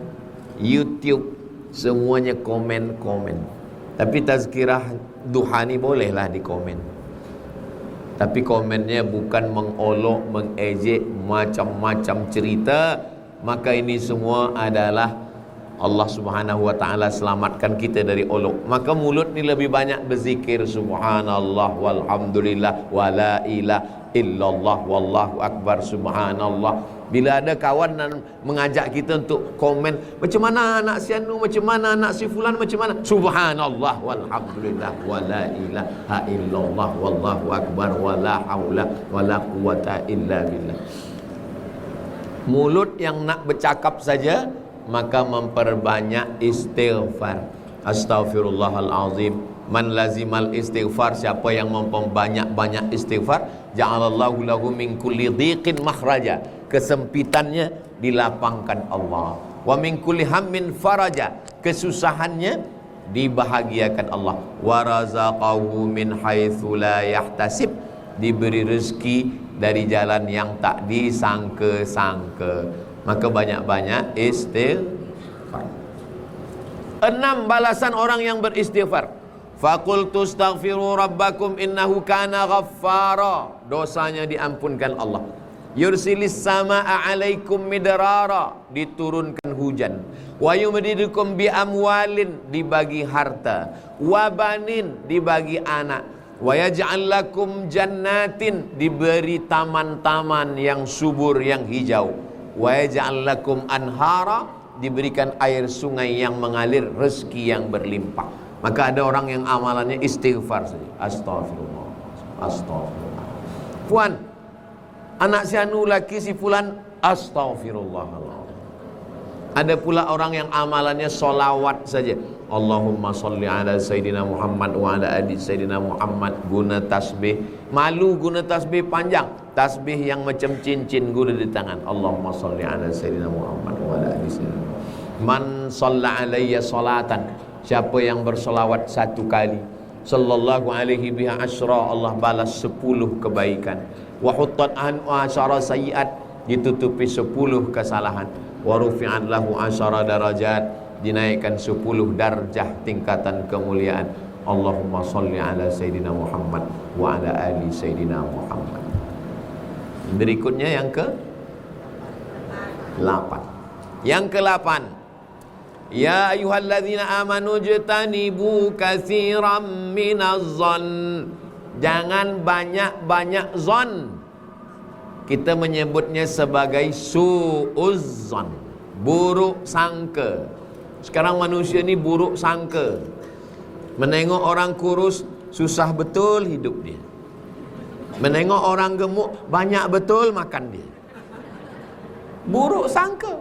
Speaker 1: YouTube, semuanya komen. Tapi tazkirah duha ni bolehlah dikomen. Tapi komennya bukan mengolok, mengejek, macam-macam cerita. Maka ini semua adalah Allah Subhanahu wa ta'ala selamatkan kita dari olok. Maka mulut ni lebih banyak berzikir subhanallah walhamdulillah wala ilaha illallah wallahu akbar subhanallah. Bila ada kawan dan mengajak kita untuk komen, macam mana anak si Anu, macam mana anak si Fulan, macam mana, subhanallah walhamdulillah wala ilaha illallah wallahu akbar wala haula wala quwata illa billah. Mulut yang nak bercakap saja, maka memperbanyak istighfar. Astaghfirullahalazim. Man lazimal istighfar, siapa yang memperbanyak-banyak istighfar, ja'alallahu lahu min kulli dhiqin makhraja. kesempitannya dilapangkan Allah. Wa min kulli hammin faraja, kesusahannya dibahagiakan Allah. Wa razaqahu min haitsu la yahtasib, diberi rezeki dari jalan yang tak disangka-sangka. Maka banyak-banyak istighfar. 6 balasan orang yang beristighfar. Faqultu astaghfiru rabbakum innahu kana ghaffara, dosanya diampunkan Allah. Yursilis samaa alaikum midrara, diturunkan hujan. Wa yumdidukum bi amwalin, dibagi harta. Wa banin, dibagi anak. Wa yaj'al lakum jannatin, diberi taman-taman yang subur, yang hijau. Wa yaj'al lakum anhara, diberikan air sungai yang mengalir, rezeki yang berlimpah. Maka ada orang yang amalannya istighfar saja. Astagfirullah, astagfirullah. Puan, anak si anu laki si fulan, astagfirullah. Ada pula orang yang amalannya solawat saja. Allahumma salli ala Sayyidina Muhammad wa ala ali Sayyidina Muhammad. Guna tasbih, malu guna tasbih panjang, tasbih yang macam cincin guna di tangan. Allahumma salli ala Sayyidina Muhammad wa ala ali Sayyidina Muhammad. Man shalla alayya salatan, siapa yang bersolawat 1 kali, sallallahu alaihi biha asyra, Allah balas 10 kebaikan. Wa huttat an asyara sayiat, ditutupi 10 kesalahan. Wa rufi'at lahu asyara darajat, dinaikkan 10 darjah tingkatan kemuliaan. Allahumma salli ala Sayyidina Muhammad wa ala ali Sayyidina Muhammad. Berikutnya yang ke-8. Yang ke-8, ya ayyuhalladzina amanu jtanibu katsiran minaz-zan, jangan banyak-banyak zon. Kita menyebutnya sebagai su'uzzan, buruk sangka. Sekarang manusia ni buruk sangka. Menengok orang kurus, susah betul hidup dia. Menengok orang gemuk, banyak betul makan dia. Buruk sangka.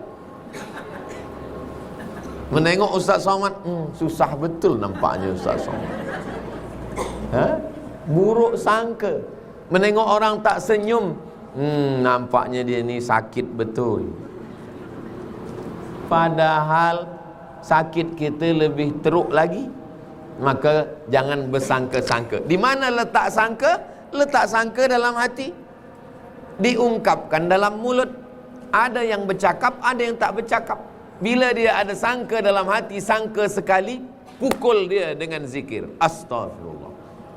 Speaker 1: Menengok Ustaz Somad, susah betul nampaknya Ustaz Somad. Buruk sangka. Menengok orang tak senyum, nampaknya dia ni sakit betul. Padahal sakit kita lebih teruk lagi. Maka jangan bersangka-sangka. Di mana letak sangka? Letak sangka dalam hati, diungkapkan dalam mulut. Ada yang bercakap, ada yang tak bercakap. Bila dia ada sangka dalam hati, sangka sekali, pukul dia dengan zikir astagfirullah.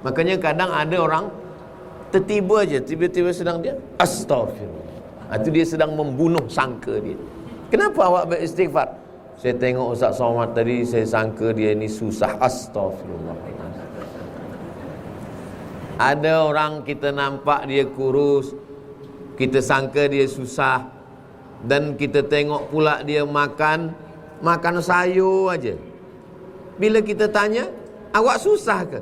Speaker 1: Makanya kadang ada orang tertiba aja, tiba-tiba sedang dia astagfirullah. Itu dia sedang membunuh sangka dia. Kenapa awak beristighfar? Saya tengok Ustaz Somad tadi, saya sangka dia ni susah. Astagfirullah. Ada orang kita nampak dia kurus, kita sangka dia susah, dan kita tengok pula dia makan sayur aja. Bila kita tanya, awak susah ke?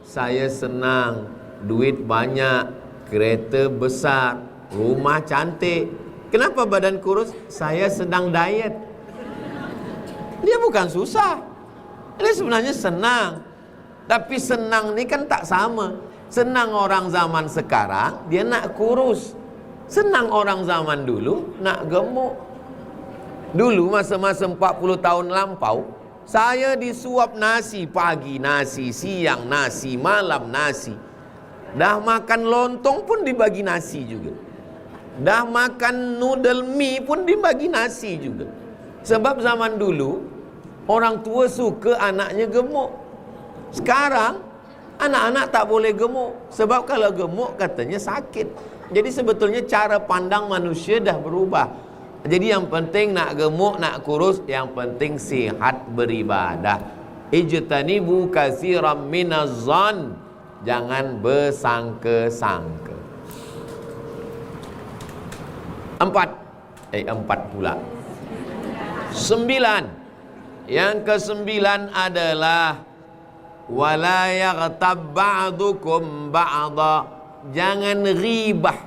Speaker 1: Saya senang, duit banyak, kereta besar, rumah cantik. Kenapa badan kurus? Saya sedang diet. Dia bukan susah, dia sebenarnya senang. Tapi senang ni kan tak sama. Senang orang zaman sekarang, dia nak kurus. Senang orang zaman dulu, nak gemuk. Dulu masa-masa 40 tahun lampau, saya disuap nasi pagi, nasi siang, nasi malam, nasi. Dah makan lontong pun dibagi nasi juga. Dah makan noodle mie pun dibagi nasi juga. Sebab zaman dulu orang tua suka anaknya gemuk. Sekarang anak-anak tak boleh gemuk. Sebab kalau gemuk katanya sakit. Jadi sebetulnya cara pandang manusia dah berubah. Jadi yang penting nak gemuk, nak kurus, yang penting sihat beribadah. Ijtanibu katsiran minaz-zan, jangan bersangka-sangka. 4 pula. 9. Yang ke-9 adalah wala yaghtab ba'dukum ba'da, jangan ghibah.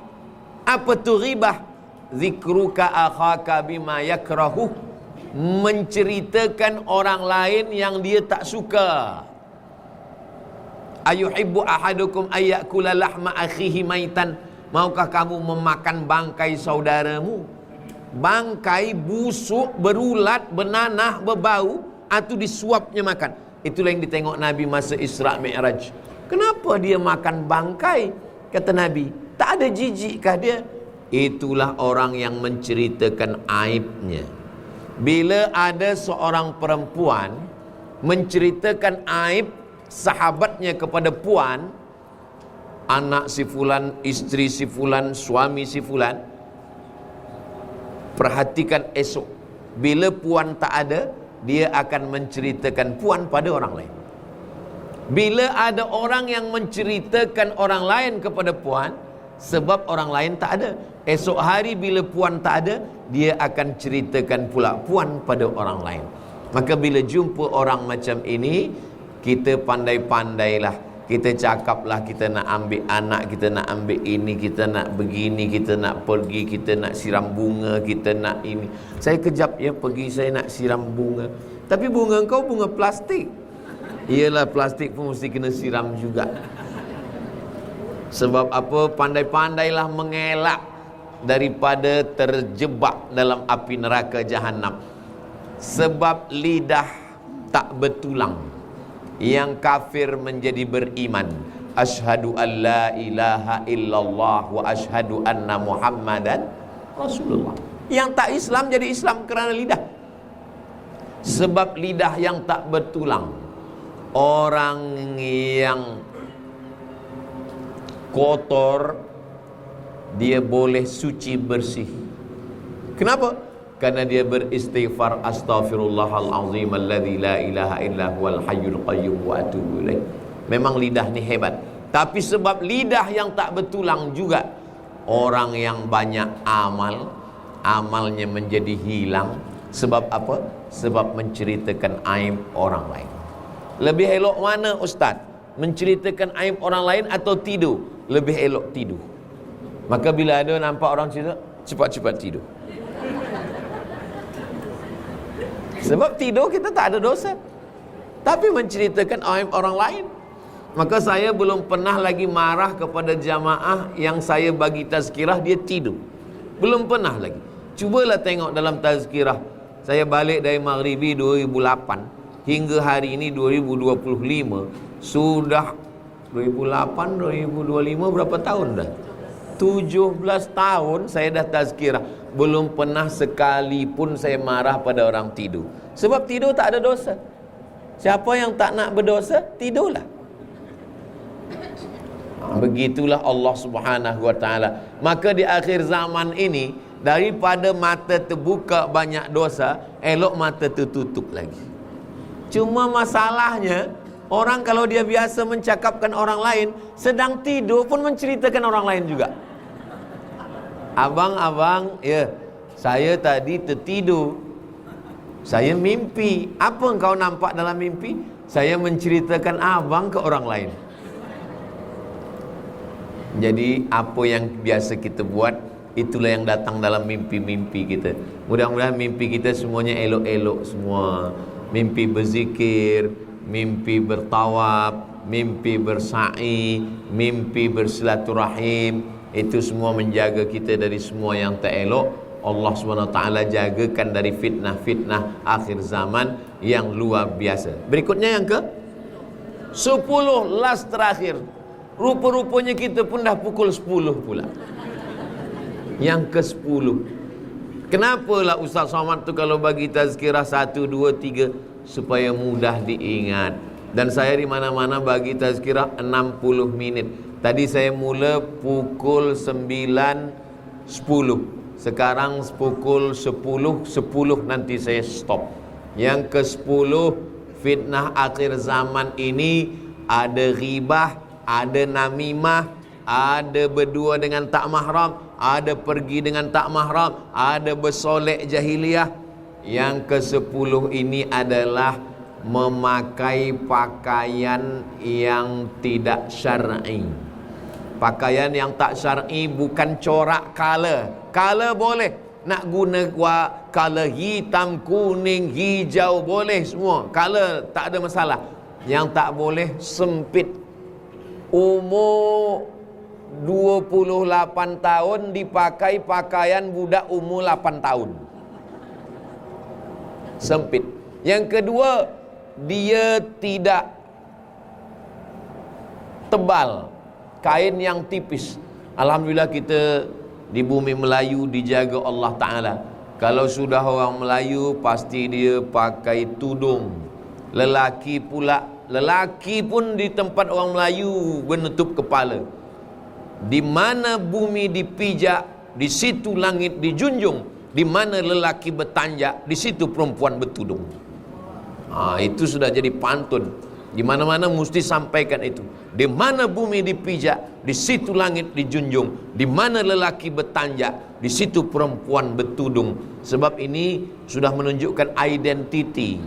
Speaker 1: Apa tu ghibah? Zikruka akhaka bima yakrahu, menceritakan orang lain yang dia tak suka. Ayuhibbu ahadukum ayyakula lahma akhihi maitan Maukah kamu memakan bangkai saudaramu? Bangkai busuk, berulat, bernanah, berbau, atau disuapnya makan. Itulah yang ditengok Nabi masa Isra Mi'raj. Kenapa dia makan bangkai? Kata Nabi, tak ada jijikkah dia? Itulah orang yang menceritakan aibnya. Bila ada seorang perempuan menceritakan aib sahabatnya kepada puan, anak si fulan, isteri si fulan, suami si fulan, perhatikan esok, bila puan tak ada, dia akan menceritakan puan pada orang lain. Bila ada orang yang menceritakan orang lain kepada puan, sebab orang lain tak ada, esok hari bila puan tak ada, dia akan ceritakan pula puan pada orang lain. Maka bila jumpa orang macam ini, kita pandai-pandailah. Kita cakaplah, kita nak ambil anak, kita nak ambil ini, kita nak begini, kita nak pergi, kita nak siram bunga, kita nak ini. Saya kejap ya pergi, saya nak siram bunga. Tapi bunga kau bunga plastik. Iyalah, plastik pun mesti kena siram juga. Sebab apa? Pandai-pandailah mengelak daripada terjebak dalam api neraka jahanam. Sebab lidah tak bertulang. Yang kafir menjadi beriman. Asyhadu an la ilaha illallah wa asyhadu anna Muhammadan Rasulullah. Yang tak Islam jadi Islam kerana lidah. Sebab lidah yang tak bertulang, orang yang kotor, dia boleh suci bersih. Kenapa? Karena dia beristighfar, astaghfirullahalazim alladzi la ilaha illa huwal hayyul qayyum wa atubu ilaih. Memang lidah ni hebat. Tapi sebab lidah yang tak bertulang juga, orang yang banyak amal, amalnya menjadi hilang. Sebab apa? Sebab menceritakan aib orang lain. Lebih elok mana Ustaz? Menceritakan aib orang lain atau tidur? Lebih elok tidur. Maka bila ada nampak orang cerita, cepat-cepat tidur. Sebab tidur kita tak ada dosa. Tapi menceritakan aib orang lain, maka saya belum pernah lagi marah kepada jamaah yang saya bagi tazkirah dia tidur. Belum pernah lagi. Cubalah tengok dalam tazkirah. Saya balik dari Maghribi 2008 hingga hari ini 2025. Sudah 2008, 2025 berapa tahun dah? 17 tahun saya dah tazkirah. Belum pernah sekalipun saya marah pada orang tidur. Sebab tidur tak ada dosa. Siapa yang tak nak berdosa, tidurlah. Begitulah Allah Subhanahu wa ta'ala. Maka di akhir zaman ini, daripada mata terbuka banyak dosa, elok mata tertutup lagi. Cuma masalahnya, orang kalau dia biasa mencakapkan orang lain, sedang tidur pun menceritakan orang lain juga. Abang, ya, saya tadi tertidur, saya mimpi. Apa engkau nampak dalam mimpi? Saya menceritakan abang ke orang lain. Jadi apa yang biasa kita buat, itulah yang datang dalam mimpi-mimpi kita. Mudah-mudahan mimpi kita semuanya elok-elok semua. Mimpi berzikir, mimpi bertawab, mimpi bersa'i, mimpi bersilaturahim. Itu semua menjaga kita dari semua yang tak elok. Allah SWT jagakan dari fitnah-fitnah akhir zaman yang luar biasa. Berikutnya yang ke 10, last terakhir. Rupa-rupanya kita pun dah pukul 10 pula. Yang ke 10. Kenapalah Ustaz Somad tu kalau bagi tazkirah 1, 2, 3 supaya mudah diingat. Dan saya di mana-mana bagi tazkirah 60 minit. Tadi saya mula pukul 9.10. Sekarang pukul 10.10 nanti saya stop. Yang ke 10, fitnah akhir zaman ini ada ghibah, ada namimah, ada berdua dengan tak mahram, ada pergi dengan tak mahram, ada bersolek jahiliyah. Yang ke 10 ini adalah memakai pakaian yang tidak syar'i. Pakaian yang tak syar'i bukan corak color. Color boleh. Nak guna color hitam, kuning, hijau boleh semua. Color tak ada masalah. Yang tak boleh sempit. Umur 28 tahun dipakai pakaian budak umur 8 tahun. Sempit. Yang kedua, dia tidak tebal, kain yang tipis. Alhamdulillah kita di bumi Melayu dijaga Allah Ta'ala. Kalau sudah orang Melayu pasti dia pakai tudung. Lelaki pula, lelaki pun di tempat orang Melayu menutup kepala. Di mana bumi dipijak, di situ langit dijunjung. Di mana lelaki bertanjak, di situ perempuan bertudung. Itu sudah jadi pantun. Di mana-mana mesti sampaikan itu. Di mana bumi dipijak, di situ langit dijunjung. Di mana lelaki bertanjak, di situ perempuan bertudung. Sebab ini sudah menunjukkan identiti.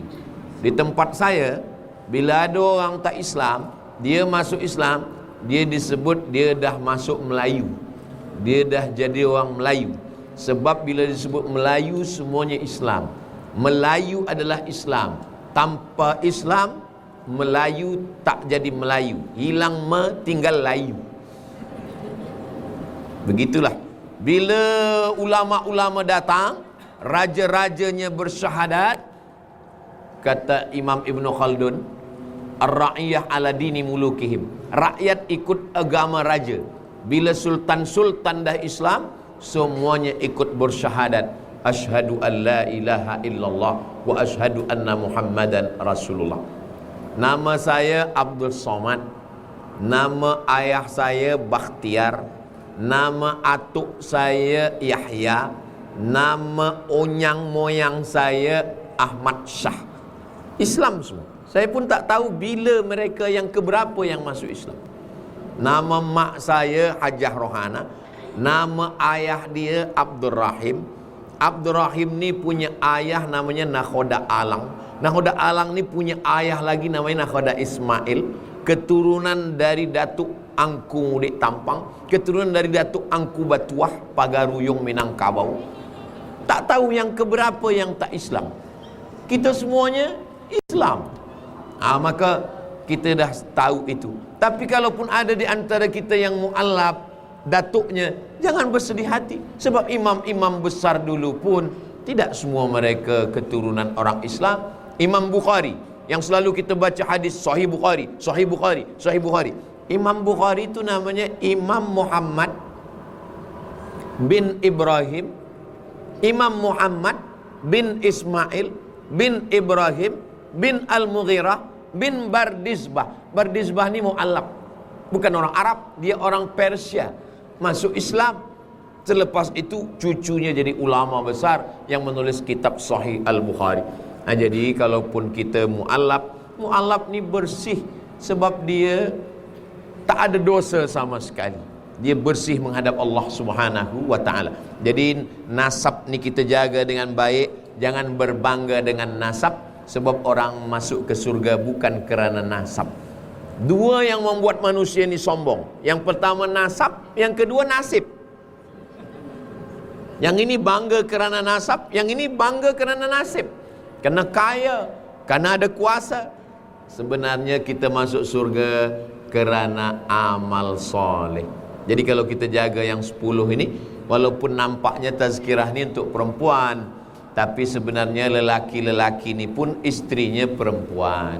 Speaker 1: Di tempat saya, bila ada orang tak Islam, dia masuk Islam, dia disebut dia dah masuk Melayu. Dia dah jadi orang Melayu. Sebab bila disebut Melayu, semuanya Islam. Melayu adalah Islam. Tanpa Islam, Melayu tak jadi Melayu. Hilang tinggal layu. Begitulah. Bila ulama-ulama datang, raja-rajanya bersyahadat, kata Imam Ibn Khaldun, ar-ra'iyah ala dini mulukihim. Rakyat ikut agama raja. Bila sultan-sultan dah Islam, semuanya ikut bersyahadat, asyhadu an la ilaha illallah wa asyhadu anna Muhammadan Rasulullah. Nama saya Abdul Somad, nama ayah saya Bakhtiar, nama atuk saya Yahya, nama onyang moyang saya Ahmad Shah. Islam semua. Saya pun tak tahu bila mereka yang keberapa yang masuk Islam. Nama mak saya Hajah Rohana, nama ayah dia Abdul Rahim. Abdul Rahim ni punya ayah namanya Nakhoda Alang. Nakhoda Alang ni punya ayah lagi namanya Nakhoda Ismail. Keturunan dari Datuk Angku Mudik Tampang, keturunan dari Datuk Angku Batuah Pagaruyung Minangkabau. Tak tahu yang keberapa yang tak Islam. Kita semuanya Islam. Maka kita dah tahu itu. Tapi kalaupun ada di antara kita yang mu'allab datuknya, jangan bersedih hati. Sebab imam-imam besar dulu pun tidak semua mereka keturunan orang Islam. Imam Bukhari yang selalu kita baca hadis Sahih Bukhari, Sahih Bukhari, Sahih Bukhari. Imam Bukhari itu namanya Imam Muhammad bin Ibrahim, Imam Muhammad bin Ismail bin Ibrahim bin Al-Mughirah bin Bardizbah. Bardizbah ni mu'allab, bukan orang Arab, dia orang Persia. Masuk Islam. Selepas itu cucunya jadi ulama besar yang menulis kitab Sahih Al-Bukhari. Jadi kalaupun kita mu'allab ni bersih sebab dia tak ada dosa sama sekali. Dia bersih menghadap Allah Subhanahu wa ta'ala. Jadi nasab ni kita jaga dengan baik. Jangan berbangga dengan nasab, sebab orang masuk ke surga bukan kerana nasab. Dua yang membuat manusia ni sombong. Yang pertama nasab, yang kedua nasib. Yang ini bangga kerana nasab, yang ini bangga kerana nasib. Kerana kaya, kerana ada kuasa. Sebenarnya kita masuk surga kerana amal soleh. Jadi kalau kita jaga yang 10 ini, walaupun nampaknya tazkirah ni untuk perempuan, tapi sebenarnya lelaki-lelaki ni pun istrinya perempuan.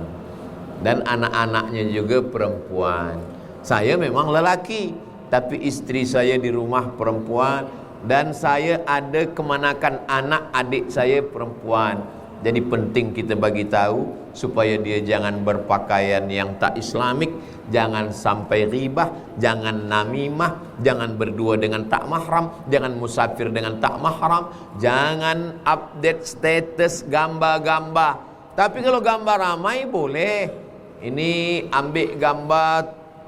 Speaker 1: Dan anak-anaknya juga perempuan. Saya memang lelaki, tapi istri saya di rumah perempuan. Dan saya ada kemanakan anak adik saya perempuan. Jadi penting kita bagi tahu supaya dia jangan berpakaian yang tak islamik, jangan sampai ribah, jangan namimah, jangan berdua dengan tak mahram, jangan musafir dengan tak mahram, jangan update status gambar-gambar. Tapi kalau gambar ramai boleh. Ini ambil gambar,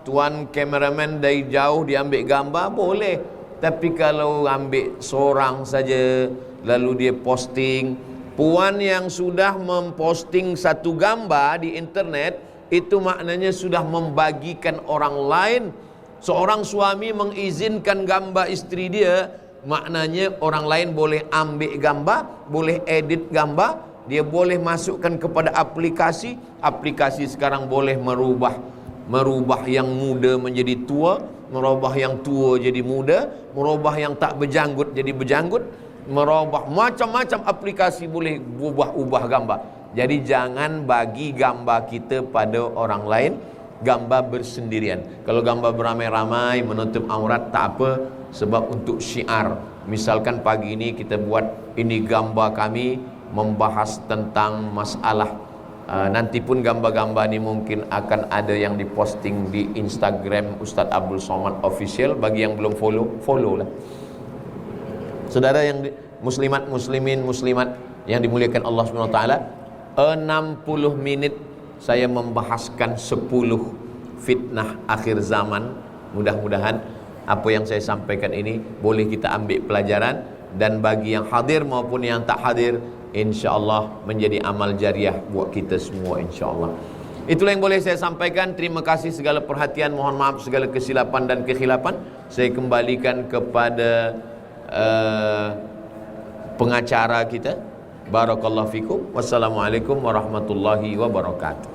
Speaker 1: tuan kameraman dari jauh diambil gambar boleh. Tapi kalau ambil seorang saja lalu dia posting, puan yang sudah memposting satu gambar di internet, itu maknanya sudah membagikan orang lain. Seorang suami mengizinkan gambar istri dia, maknanya orang lain boleh ambil gambar, boleh edit gambar, dia boleh masukkan kepada aplikasi. Aplikasi sekarang boleh merubah yang muda menjadi tua, merubah yang tua jadi muda, merubah yang tak berjanggut jadi berjanggut, merubah macam-macam aplikasi boleh ubah-ubah gambar. Jadi jangan bagi gambar kita pada orang lain, gambar bersendirian. Kalau gambar beramai-ramai menutup aurat tak apa, sebab untuk syiar. Misalkan pagi ini kita buat ini gambar kami membahas tentang masalah nanti pun gambar-gambar ni mungkin akan ada yang diposting di Instagram Ustaz Abdul Somad Official. Bagi yang belum follow lah. Saudara yang muslimat, muslimin, muslimat yang dimuliakan Allah Subhanahu Wa Taala, 60 minit saya membahaskan 10 fitnah akhir zaman. Mudah-mudahan apa yang saya sampaikan ini boleh kita ambil pelajaran, dan bagi yang hadir maupun yang tak hadir, InsyaAllah menjadi amal jariah buat kita semua, insyaAllah. Itulah yang boleh saya sampaikan. Terima kasih segala perhatian. Mohon maaf segala kesilapan dan kekhilapan. Saya kembalikan kepada pengacara kita. Barakallahu fikum. Wassalamualaikum warahmatullahi wabarakatuh.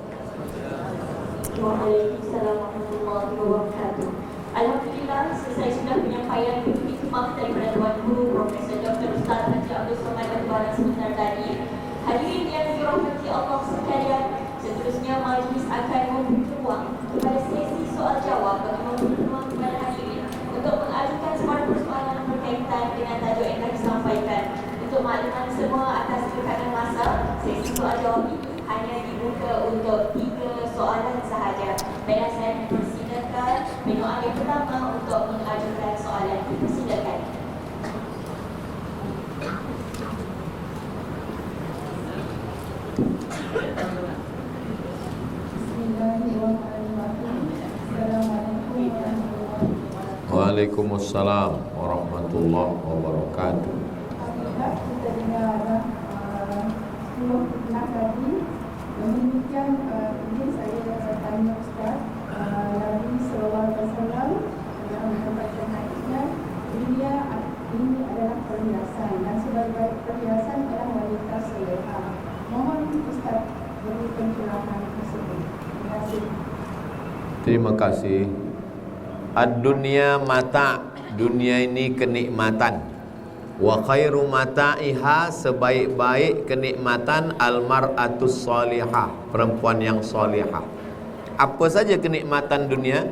Speaker 2: Waalaikumsalam warahmatullahi wabarakatuh. Alhamdulillah, selesai sudah penyampaian begitu khidmat daripada Tuan Guru Profesor Dr. Ustaz Haji Abdul Somad Al-Baran sebentar tadi. Hadirin yang dirahmati Allah sekalian, seterusnya majlis akan memberi ruang kepada sesi soal jawab bagi memberi ruang kepada hadirin untuk mengajukan semua persoalan berkaitan dengan tajuk yang kami sampaikan. Untuk makluman semua atas tekanan masa, sesi soal jawab ini hanya dibuka untuk 3 soalan sahaja. Baiklah, saya mempersilakan penyoal yang pertama untuk mengajukan soalan. Silakan.
Speaker 1: Waalaikumsalam warahmatullahi wabarakatuh.
Speaker 3: Kita dengar 10 fitnah tadi. Demikian ini saya tanya Ustaz, Nabi SAW dalam membaca hadisnya, dunia ini adalah perhiasan dan sebagai perhiasan adalah wanita soleha. Mohon Ustaz beri pencerahan tersebut. Terima kasih.
Speaker 1: Terima kasih. Ad-dunya mata, dunia ini kenikmatan. Wa khairu mata'iha, sebaik-baik kenikmatan al-mar'atus salihah, perempuan yang salihah. Apa saja kenikmatan dunia?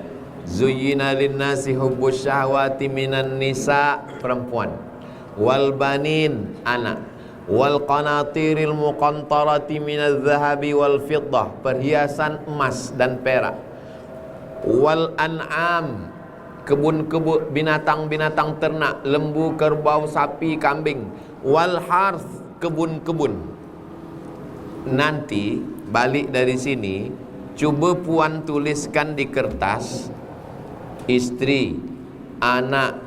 Speaker 1: Zuyyina lin-nasi hubbus syahwati minan nisa, perempuan. Wal banin, anak. Wal qanatiril muqantarati minadz zahabi wal fiddah, perhiasan emas dan perak. Wal an'am, kebun-kebun, binatang-binatang ternak, lembu, kerbau, sapi, kambing. Wal harth, kebun-kebun. Nanti balik dari sini, cuba puan tuliskan di kertas isteri, anak,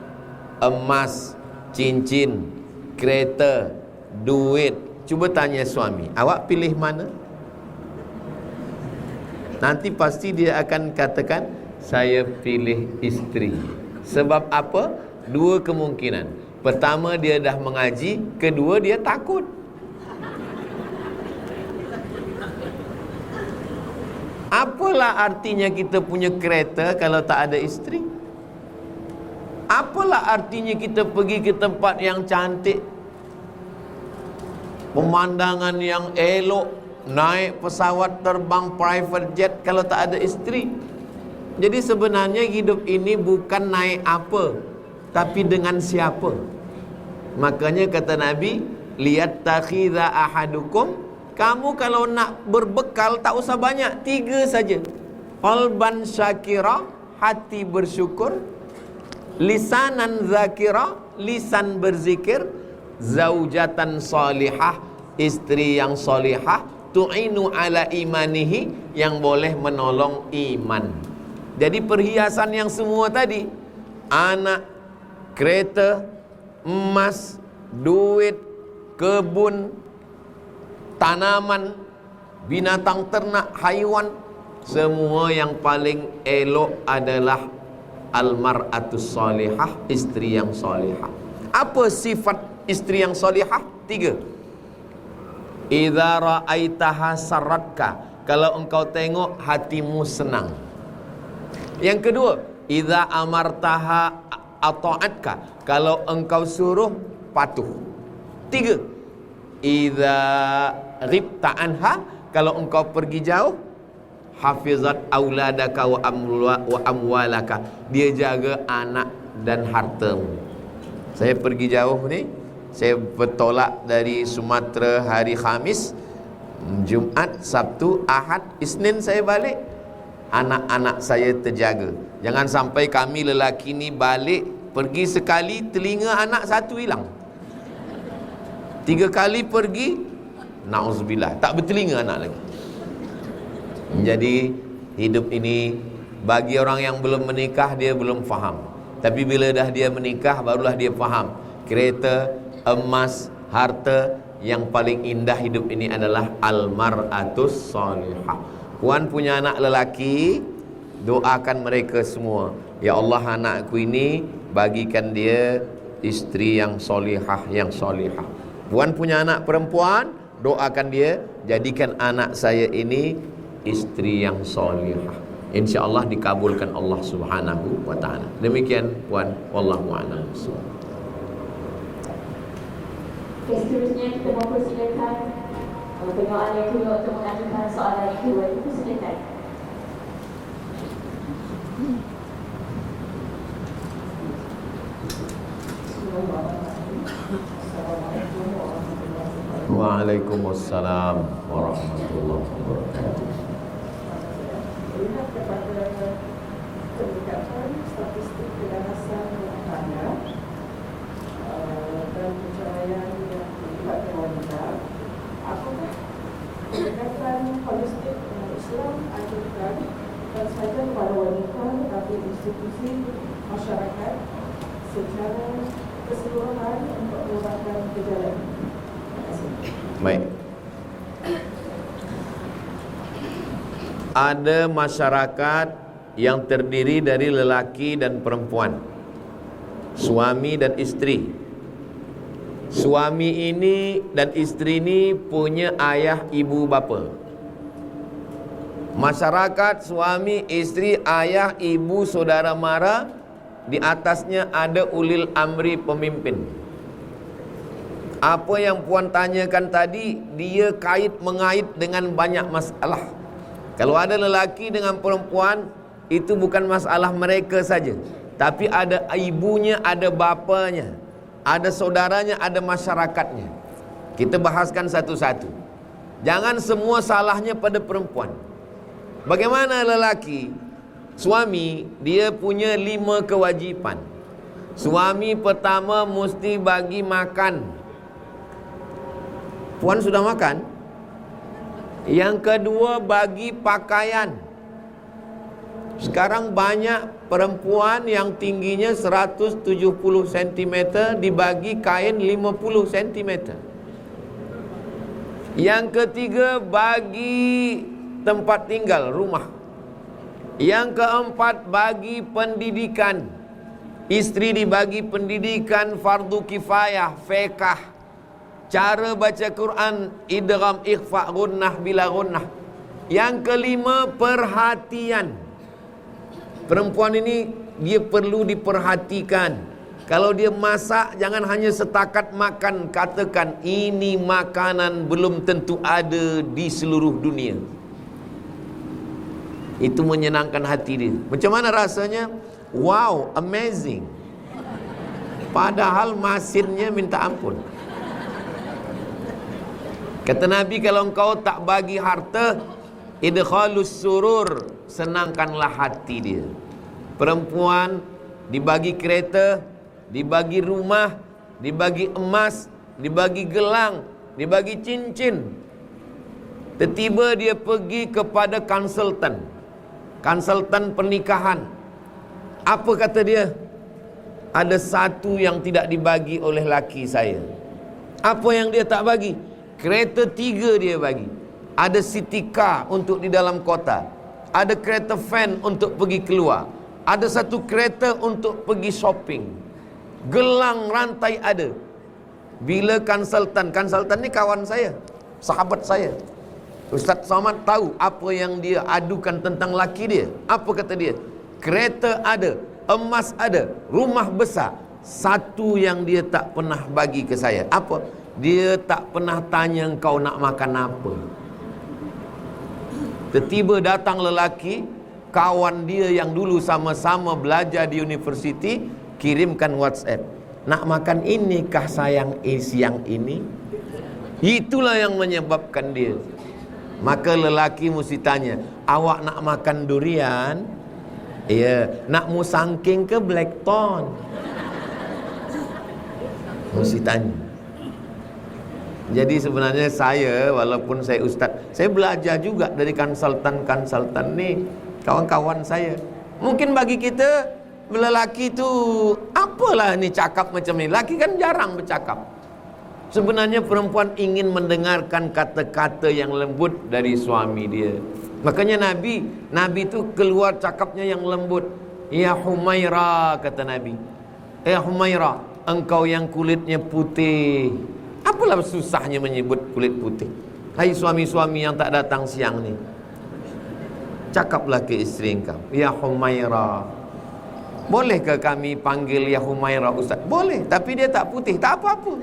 Speaker 1: emas, cincin, kereta, duit. Cuba tanya suami, awak pilih mana? Nanti pasti dia akan katakan, saya pilih isteri. Sebab apa? 2 kemungkinan. Pertama, dia dah mengaji. Kedua, dia takut. Apalah artinya kita punya kereta kalau tak ada isteri? Apalah artinya kita pergi ke tempat yang cantik, pemandangan yang elok, naik pesawat terbang private jet kalau tak ada isteri? Jadi sebenarnya hidup ini bukan naik apa, tapi dengan siapa. Makanya kata Nabi, lihat takhidha ahadukum, kamu kalau nak berbekal tak usah banyak, 3 saja. Qalban syakira, hati bersyukur. Lisanan zakira, lisan berzikir. Zaujatan salihah, isteri yang salihah. Tu'inu ala imanihi, yang boleh menolong iman. Jadi perhiasan yang semua tadi, anak, kereta, emas, duit, kebun, tanaman, binatang ternak, haiwan, semua yang paling elok adalah al-mar'atus salihah, isteri yang salihah. Apa sifat isteri yang salihah? 3. Idza ra'aitaha sarratka, kalau engkau tengok hatimu senang. Yang kedua, idza amartaha ata'atka, kalau engkau suruh patuh. 3, idza ghibta anha, kalau engkau pergi jauh, hafizat auladaka wa amwalaka, dia jaga anak dan hartamu. Saya pergi jauh ni, saya bertolak dari Sumatera hari Khamis, Jumaat, Sabtu, Ahad, Isnin saya balik, anak-anak saya terjaga. Jangan sampai kami lelaki ni balik, pergi sekali, telinga anak satu hilang. 3 kali pergi, na'udzubillah, tak bertelinga anak lagi. Jadi hidup ini bagi orang yang belum menikah dia belum faham. Tapi bila dah dia menikah barulah dia faham. Kereta, emas, harta, yang paling indah hidup ini adalah al-mar'atus salihah. Puan punya anak lelaki, doakan mereka semua. Ya Allah, anakku ini bagikan dia isteri yang solihah, yang solihah. Puan punya anak perempuan, doakan dia, jadikan anak saya ini isteri yang solihah. InsyaAllah dikabulkan Allah Subhanahu wa ta'ala. Demikian puan, wallahu a'lam.
Speaker 2: Seterusnya kita mempersilakan penyoalan yang kedua untuk mengajukan soalan yang kedua. Dipersilakan.
Speaker 1: Waalaikumsalam warahmatullahi wabarakatuh.
Speaker 3: Lihat kepada peningkatan statistik kedanasan rumah tangga dan perceraian yang melibatkan wanita, apakah pendekatan holistik Islam ajukan bukan sahaja kepada wanita tetapi institusi masyarakat secara keseluruhan untuk mengubahkan gejala ini? Terima kasih.
Speaker 1: Baik. Ada masyarakat yang terdiri dari lelaki dan perempuan, suami dan isteri. Suami ini dan isteri ini punya ayah, ibu, bapa. Masyarakat suami, isteri, ayah, ibu, saudara mara, di atasnya ada ulil amri, pemimpin. Apa yang puan tanyakan tadi, dia mengait dengan banyak masalah. Kalau ada lelaki dengan perempuan, itu bukan masalah mereka saja, tapi ada ibunya, ada bapanya, ada saudaranya, ada masyarakatnya. Kita bahaskan satu-satu. Jangan semua salahnya pada perempuan. Bagaimana lelaki? Suami, dia punya 5 kewajipan. Suami pertama mesti bagi makan. Puan sudah makan? Yang kedua bagi pakaian. Sekarang banyak perempuan yang tingginya 170 cm dibagi kain 50 cm. Yang ketiga bagi tempat tinggal, rumah. Yang keempat bagi pendidikan. Isteri dibagi pendidikan fardu kifayah, fiqh, cara baca Quran, idgham, ikhfa, gunnah bila gunnah. Yang kelima perhatian. Perempuan ini dia perlu diperhatikan. Kalau dia masak, jangan hanya setakat makan. Katakan ini makanan belum tentu ada di seluruh dunia. Itu menyenangkan hati dia. Macam mana rasanya? Wow, amazing. Padahal masinnya minta ampun. Kata Nabi, kalau engkau tak bagi harta, idkhalus surur, senangkanlah hati dia. Perempuan dibagi kereta, dibagi rumah, dibagi emas, dibagi gelang, dibagi cincin. Tiba-tiba dia pergi kepada konsultan pernikahan. Apa kata dia? Ada satu yang tidak dibagi oleh laki saya. Apa yang dia tak bagi? Kereta 3 dia bagi. Ada city car untuk di dalam kota. Ada kereta van untuk pergi keluar. Ada satu kereta untuk pergi shopping. Gelang, rantai ada. Bila konsultan ni kawan saya, sahabat saya, Ustaz Somad tahu apa yang dia adukan tentang laki dia. Apa kata dia? kereta ada, emas ada, rumah besar. Satu yang dia tak pernah bagi ke saya. Apa? Dia tak pernah tanya engkau nak makan apa. Tiba-tiba datang lelaki, kawan dia yang dulu sama-sama belajar di universiti, kirimkan WhatsApp, nak makan ini kah sayang siang ini? Itulah yang menyebabkan dia. Maka lelaki mesti tanya, awak nak makan durian? Ya. Nak musangking ke blackthorn? Mesti tanya. Jadi sebenarnya saya, walaupun saya ustaz, saya belajar juga dari konsultan-konsultan ni, kawan-kawan saya. Mungkin bagi kita, lelaki tu apalah ni cakap macam ni. Lelaki kan jarang bercakap. Sebenarnya perempuan ingin mendengarkan kata-kata yang lembut dari suami dia. Makanya Nabi tu keluar cakapnya yang lembut. Ya Humaira, kata Nabi. Ya Humaira, engkau yang kulitnya putih. Apalah susahnya menyebut kulit putih? Hai suami-suami yang tak datang siang ni, cakaplah ke isteri engkau, ya Humaira. Bolehkah kami panggil ya Humaira ustaz? Boleh, tapi dia tak putih, tak apa-apa.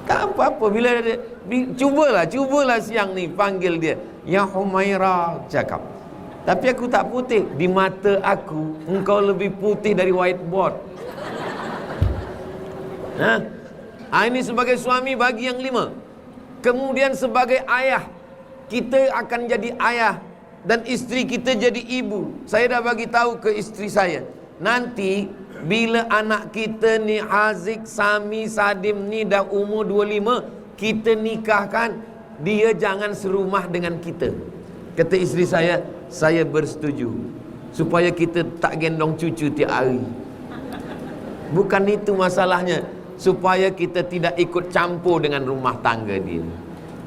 Speaker 1: Tak apa-apa. Bila dia, cubalah siang ni panggil dia, ya Humaira, cakap. Tapi aku tak putih. Di mata aku engkau lebih putih dari whiteboard. Ini sebagai suami bagi yang 5. Kemudian sebagai ayah, kita akan jadi ayah dan isteri kita jadi ibu. Saya dah bagi tahu ke isteri saya, nanti bila anak kita ni Haziq, Sami, Sadim ni dah umur 25, kita nikahkan, dia jangan serumah dengan kita. Kata isteri saya bersetuju, supaya kita tak gendong cucu tiap hari. Bukan itu masalahnya, supaya kita tidak ikut campur dengan rumah tangga dia.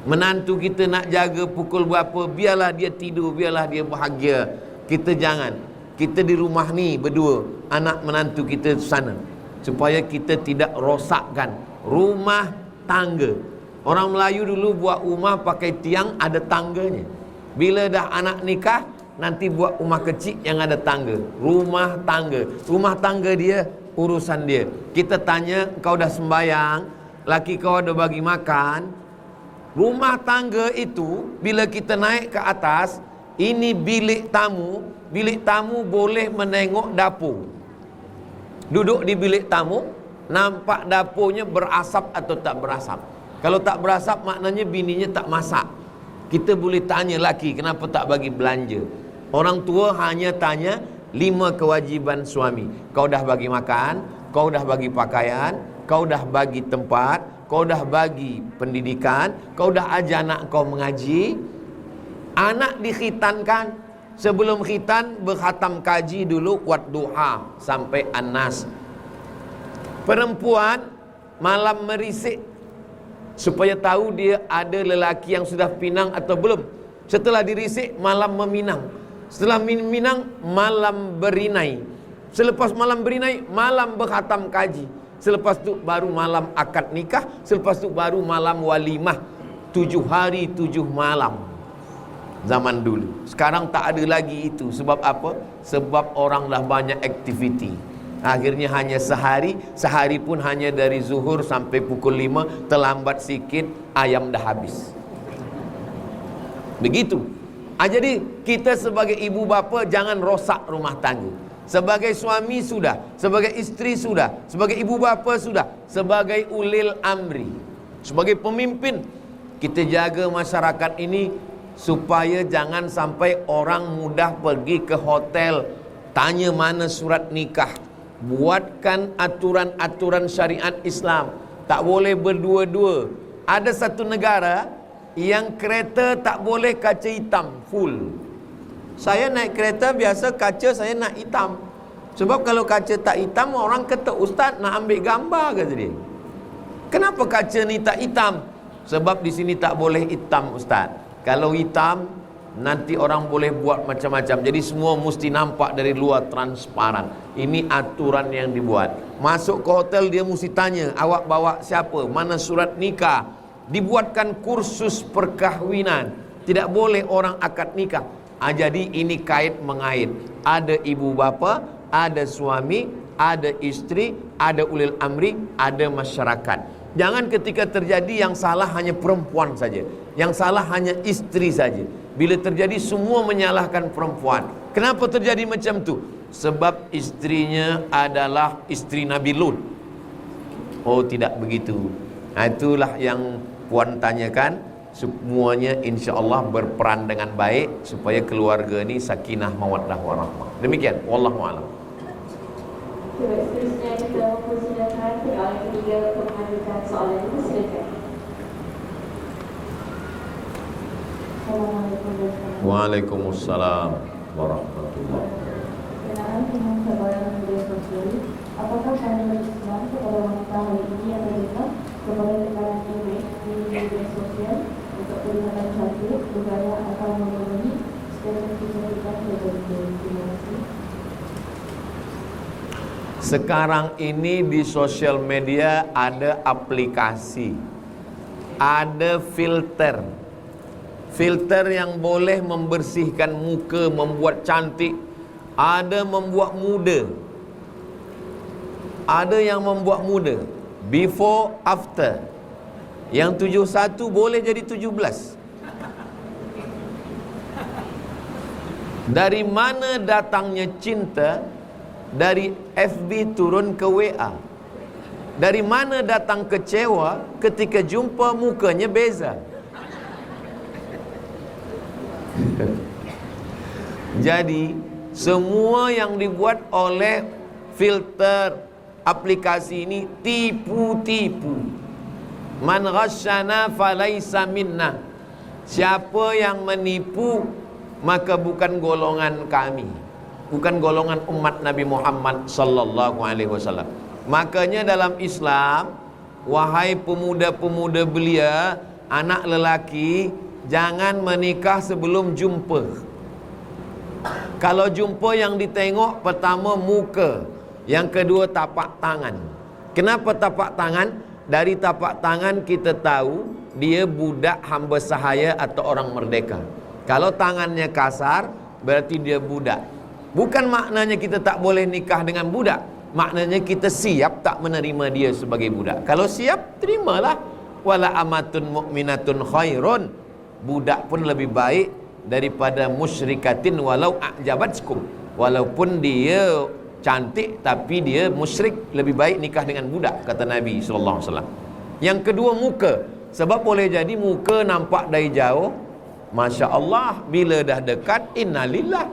Speaker 1: Menantu kita nak jaga pukul berapa, biarlah dia tidur, biarlah dia bahagia. Kita jangan. Kita di rumah ni berdua, anak menantu kita sana, supaya kita tidak rosakkan rumah tangga. Orang Melayu dulu buat rumah pakai tiang ada tangganya. Bila dah anak nikah, nanti buat rumah kecil yang ada tangga. Rumah tangga dia, urusan dia. Kita tanya, kau dah sembayang, laki kau ada bagi makan. Rumah tangga itu, bila kita naik ke atas, ini bilik tamu. Bilik tamu boleh menengok dapur. Duduk di bilik tamu, nampak dapurnya berasap atau tak berasap. Kalau tak berasap, maknanya bininya tak masak. Kita boleh tanya laki, kenapa tak bagi belanja? Orang tua hanya tanya 5 kewajiban suami. Kau dah bagi makan, kau dah bagi pakaian, kau dah bagi tempat, kau dah bagi pendidikan, kau dah ajar anak kau mengaji. Anak dikhitankan, sebelum khitan berkhatam kaji dulu Wadduha sampai An-Nas. Perempuan malam merisik supaya tahu dia ada lelaki yang sudah pinang atau belum. Setelah dirisik, malam meminang. Setelah meminang, malam berinai. Selepas malam berinai, malam berkhatam kaji. Selepas tu baru malam akad nikah. Selepas tu baru malam walimah. 7 hari 7 malam. Zaman dulu. Sekarang tak ada lagi itu. Sebab apa? Sebab orang dah banyak aktiviti. Akhirnya hanya sehari pun hanya dari zuhur sampai pukul 5. Terlambat sikit, ayam dah habis. Begitu. Jadi kita sebagai ibu bapa jangan rosak rumah tangga. Sebagai suami sudah, sebagai isteri sudah, sebagai ibu bapa sudah, sebagai ulil amri, sebagai pemimpin, kita jaga masyarakat ini supaya jangan sampai orang mudah pergi ke hotel tanya mana surat nikah. Buatkan aturan-aturan syariat Islam. Tak boleh berdua-dua. Ada satu negara yang kereta tak boleh kaca hitam full. Saya naik kereta biasa kaca saya nak hitam. Sebab kalau kaca tak hitam, orang kata, ustaz nak ambil gambar, kata dia. Kenapa kaca ni tak hitam? Sebab di sini tak boleh hitam, ustaz. Kalau hitam, nanti orang boleh buat macam-macam. Jadi semua mesti nampak dari luar, transparan. Ini aturan yang dibuat. Masuk ke hotel dia mesti tanya, awak bawa siapa? Mana surat nikah? Dibuatkan kursus perkahwinan. Tidak boleh orang akad nikah. Jadi ini kait mengait. Ada ibu bapa, ada suami, ada istri, ada ulil amri, ada masyarakat. Jangan ketika terjadi yang salah hanya perempuan saja, yang salah hanya istri saja. Bila terjadi semua menyalahkan perempuan. Kenapa terjadi macam tu? Sebab istrinya adalah istri Nabi Lut. Oh, tidak begitu. Itulah yang puan tanyakan. Semuanya insya-Allah berperan dengan baik supaya keluarga ni sakinah mawaddah warahmah. Demikian, wallahu a'lam.
Speaker 2: Seterusnya kita mempersilakan penyoalan ketiga untuk mengajukan soalan itu. Silakan. Assalamualaikum warahmatullahi wabarakatuh.
Speaker 1: Waalaikumsalam warahmatullahi wabarakatuh.
Speaker 3: Kenaan dengan cabaran media sosial, apakah pandangan Islam kepada wanita hari ini yang terlibat kepada tekanan imej di media sosial untuk kelihatan cantik, bergaya atau memenuhi stereotip kecantikan tertentu? Terima kasih.
Speaker 1: Sekarang ini di sosial media ada aplikasi, ada filter yang boleh membersihkan muka, membuat cantik, ada membuat muda, ada yang membuat muda, before after. Yang 71 boleh jadi 17. Dari mana datangnya cinta? Dari FB turun ke WA. Dari mana datang kecewa ketika jumpa mukanya beza? Jadi semua yang dibuat oleh filter aplikasi ini tipu-tipu. Man ghasyana falaisa minna. Siapa yang menipu maka bukan golongan kami, bukan golongan umat Nabi Muhammad sallallahu alaihi wasallam. Makanya dalam Islam, wahai pemuda-pemuda belia, anak lelaki, jangan menikah sebelum jumpa. Kalau jumpa yang ditengok pertama muka, yang kedua tapak tangan. Kenapa tapak tangan? Dari tapak tangan kita tahu dia budak hamba sahaya atau orang merdeka. Kalau tangannya kasar berarti dia budak. Bukan maknanya kita tak boleh nikah dengan budak, maknanya kita siap tak menerima dia sebagai budak. Kalau siap, terimalah. Wala amatun mu'minatun khairun. Budak pun lebih baik daripada musyrikatin walau a'jabatkum. Walaupun dia cantik tapi dia musyrik, lebih baik nikah dengan budak, kata Nabi sallallahu alaihi wasallam. Yang kedua muka. Sebab boleh jadi muka nampak dari jauh, Masya Allah, bila dah dekat, innalillah.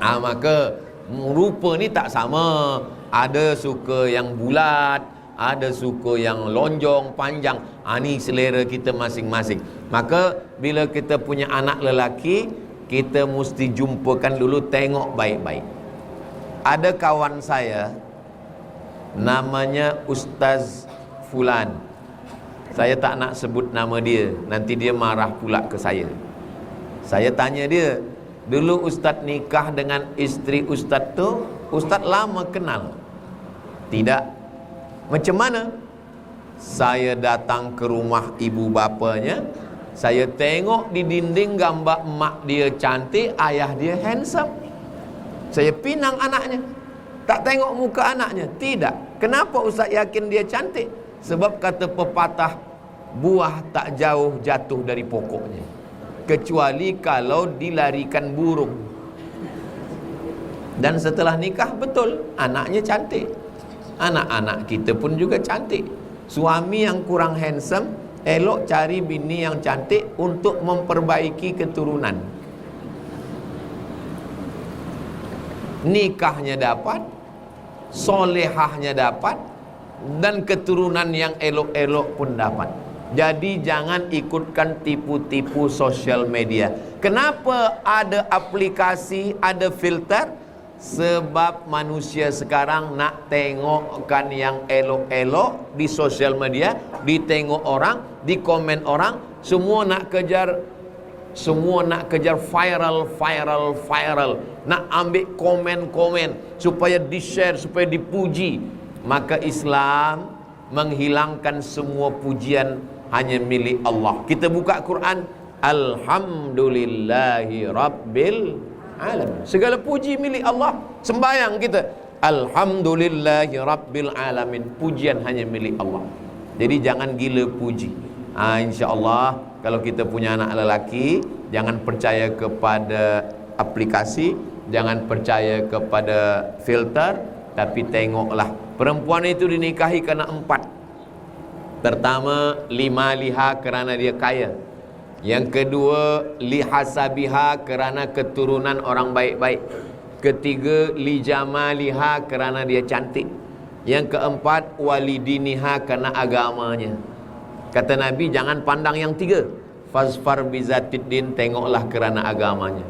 Speaker 1: Maka rupa ni tak sama. Ada suka yang bulat, ada suka yang lonjong, panjang. Ni selera kita masing-masing. Maka bila kita punya anak lelaki, kita mesti jumpakan dulu, tengok baik-baik. Ada kawan saya namanya Ustaz Fulan. Saya tak nak sebut nama dia, nanti dia marah pula ke saya. Saya tanya dia, dulu Ustaz nikah dengan isteri Ustaz tu, Ustaz lama kenal? Tidak. Macam mana? Saya datang ke rumah ibu bapanya, saya tengok di dinding gambar mak dia cantik, ayah dia handsome. Saya pinang anaknya. Tak tengok muka anaknya. Tidak. Kenapa Ustaz yakin dia cantik? Sebab kata pepatah, buah tak jauh jatuh dari pokoknya, kecuali kalau dilarikan burung. Dan setelah nikah, betul, anaknya cantik. Anak-anak kita pun juga cantik. Suami yang kurang handsome, elok cari bini yang cantik untuk memperbaiki keturunan. Nikahnya dapat, solehahnya dapat, dan keturunan yang elok-elok pun dapat. Jadi jangan ikutkan tipu-tipu sosial media. Kenapa ada aplikasi, ada filter? Sebab manusia sekarang nak tengokkan yang elok-elok di sosial media, ditengok orang, dikomen orang, semua nak kejar viral, nak ambil komen-komen supaya di-share, supaya dipuji. Maka Islam menghilangkan semua pujian hanya milik Allah. Kita buka Quran, alhamdulillahi rabbil alamin. Segala puji milik Allah. Sembayang kita, alhamdulillahi rabbil alamin. Pujian hanya milik Allah. Jadi jangan gila puji. InsyaAllah kalau kita punya anak lelaki, jangan percaya kepada aplikasi, jangan percaya kepada filter, tapi tengoklah perempuan itu dinikahi kerana 4. Pertama, liha kerana dia kaya. Yang kedua, lihasabiha kerana keturunan orang baik-baik. Ketiga, lijamaliha kerana dia cantik. Yang keempat, walidiniha kerana agamanya. Kata Nabi, jangan pandang yang 3. Fasfar bizatiddin, tengoklah kerana agamanya.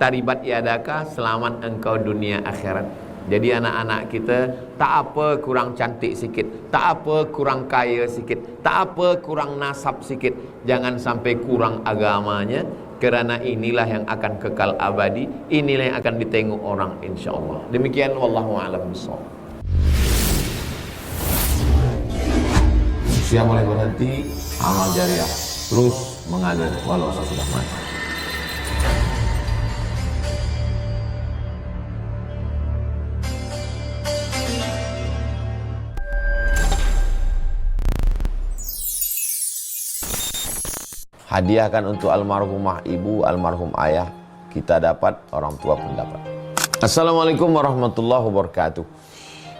Speaker 1: Taribat yadaka, selamat engkau dunia akhirat. Jadi anak-anak kita, tak apa kurang cantik sikit, tak apa kurang kaya sikit, tak apa kurang nasab sikit, jangan sampai kurang agamanya, kerana inilah yang akan kekal abadi, inilah yang akan ditengok orang insyaAllah. Demikian, wallahu a'lam bishawab. Usia mulai berhenti, amal jariah terus mengalir walau sesudah mati. Hadiahkan untuk almarhumah ibu, almarhum ayah, kita dapat, orang tua pun dapat. Assalamualaikum warahmatullahi wabarakatuh.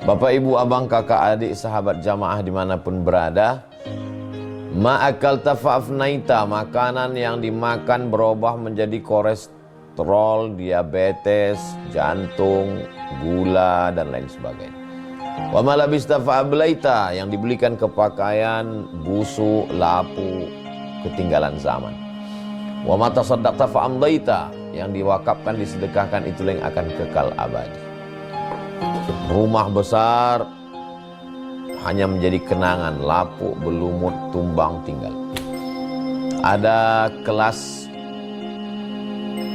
Speaker 1: Bapak, ibu, abang, kakak, adik, sahabat jamaah dimanapun berada, ma'akalta fa'afnaita, makanan yang dimakan berubah menjadi kolesterol, diabetes, jantung, gula, dan lain sebagainya. Wa malabista fa'ablaita, yang dibelikan ke pakaian, busuk, lapu, ketinggalan zaman. Wa ma tasaddaqta fa amdaita, yang diwakafkan, disedekahkan, itulah yang akan kekal abadi. Rumah besar hanya menjadi kenangan, lapuk, berlumut, tumbang, tinggal. Ada kelas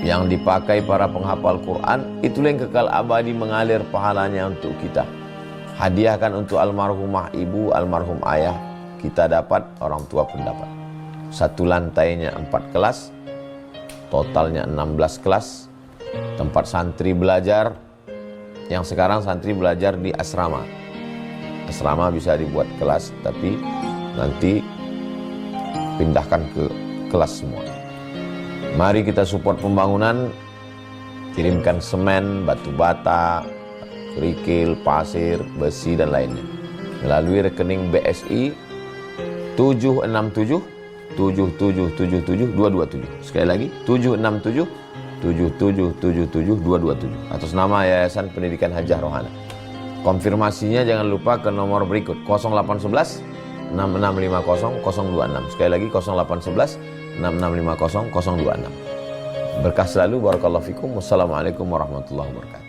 Speaker 1: yang dipakai para penghafal Quran, itulah yang kekal abadi, mengalir pahalanya untuk kita. Hadiahkan untuk almarhumah ibu, almarhum ayah, kita dapat, orang tua pun dapat. Satu lantainya 4 kelas, totalnya 16 kelas. Tempat santri belajar, yang sekarang santri belajar di asrama. Asrama bisa dibuat kelas, tapi nanti pindahkan ke kelas semua. Mari kita support pembangunan, kirimkan semen, batu bata, kerikil, pasir, besi, dan lainnya melalui rekening BSI 767 7777227. Sekali lagi 767 7777227 atas nama Yayasan Pendidikan Hajah Rohana. Konfirmasinya jangan lupa ke nomor berikut 0811 6650 026. Sekali lagi 0811 6650 026. Berkah selalu, barakallahu fikum. Wassalamualaikum warahmatullahi wabarakatuh.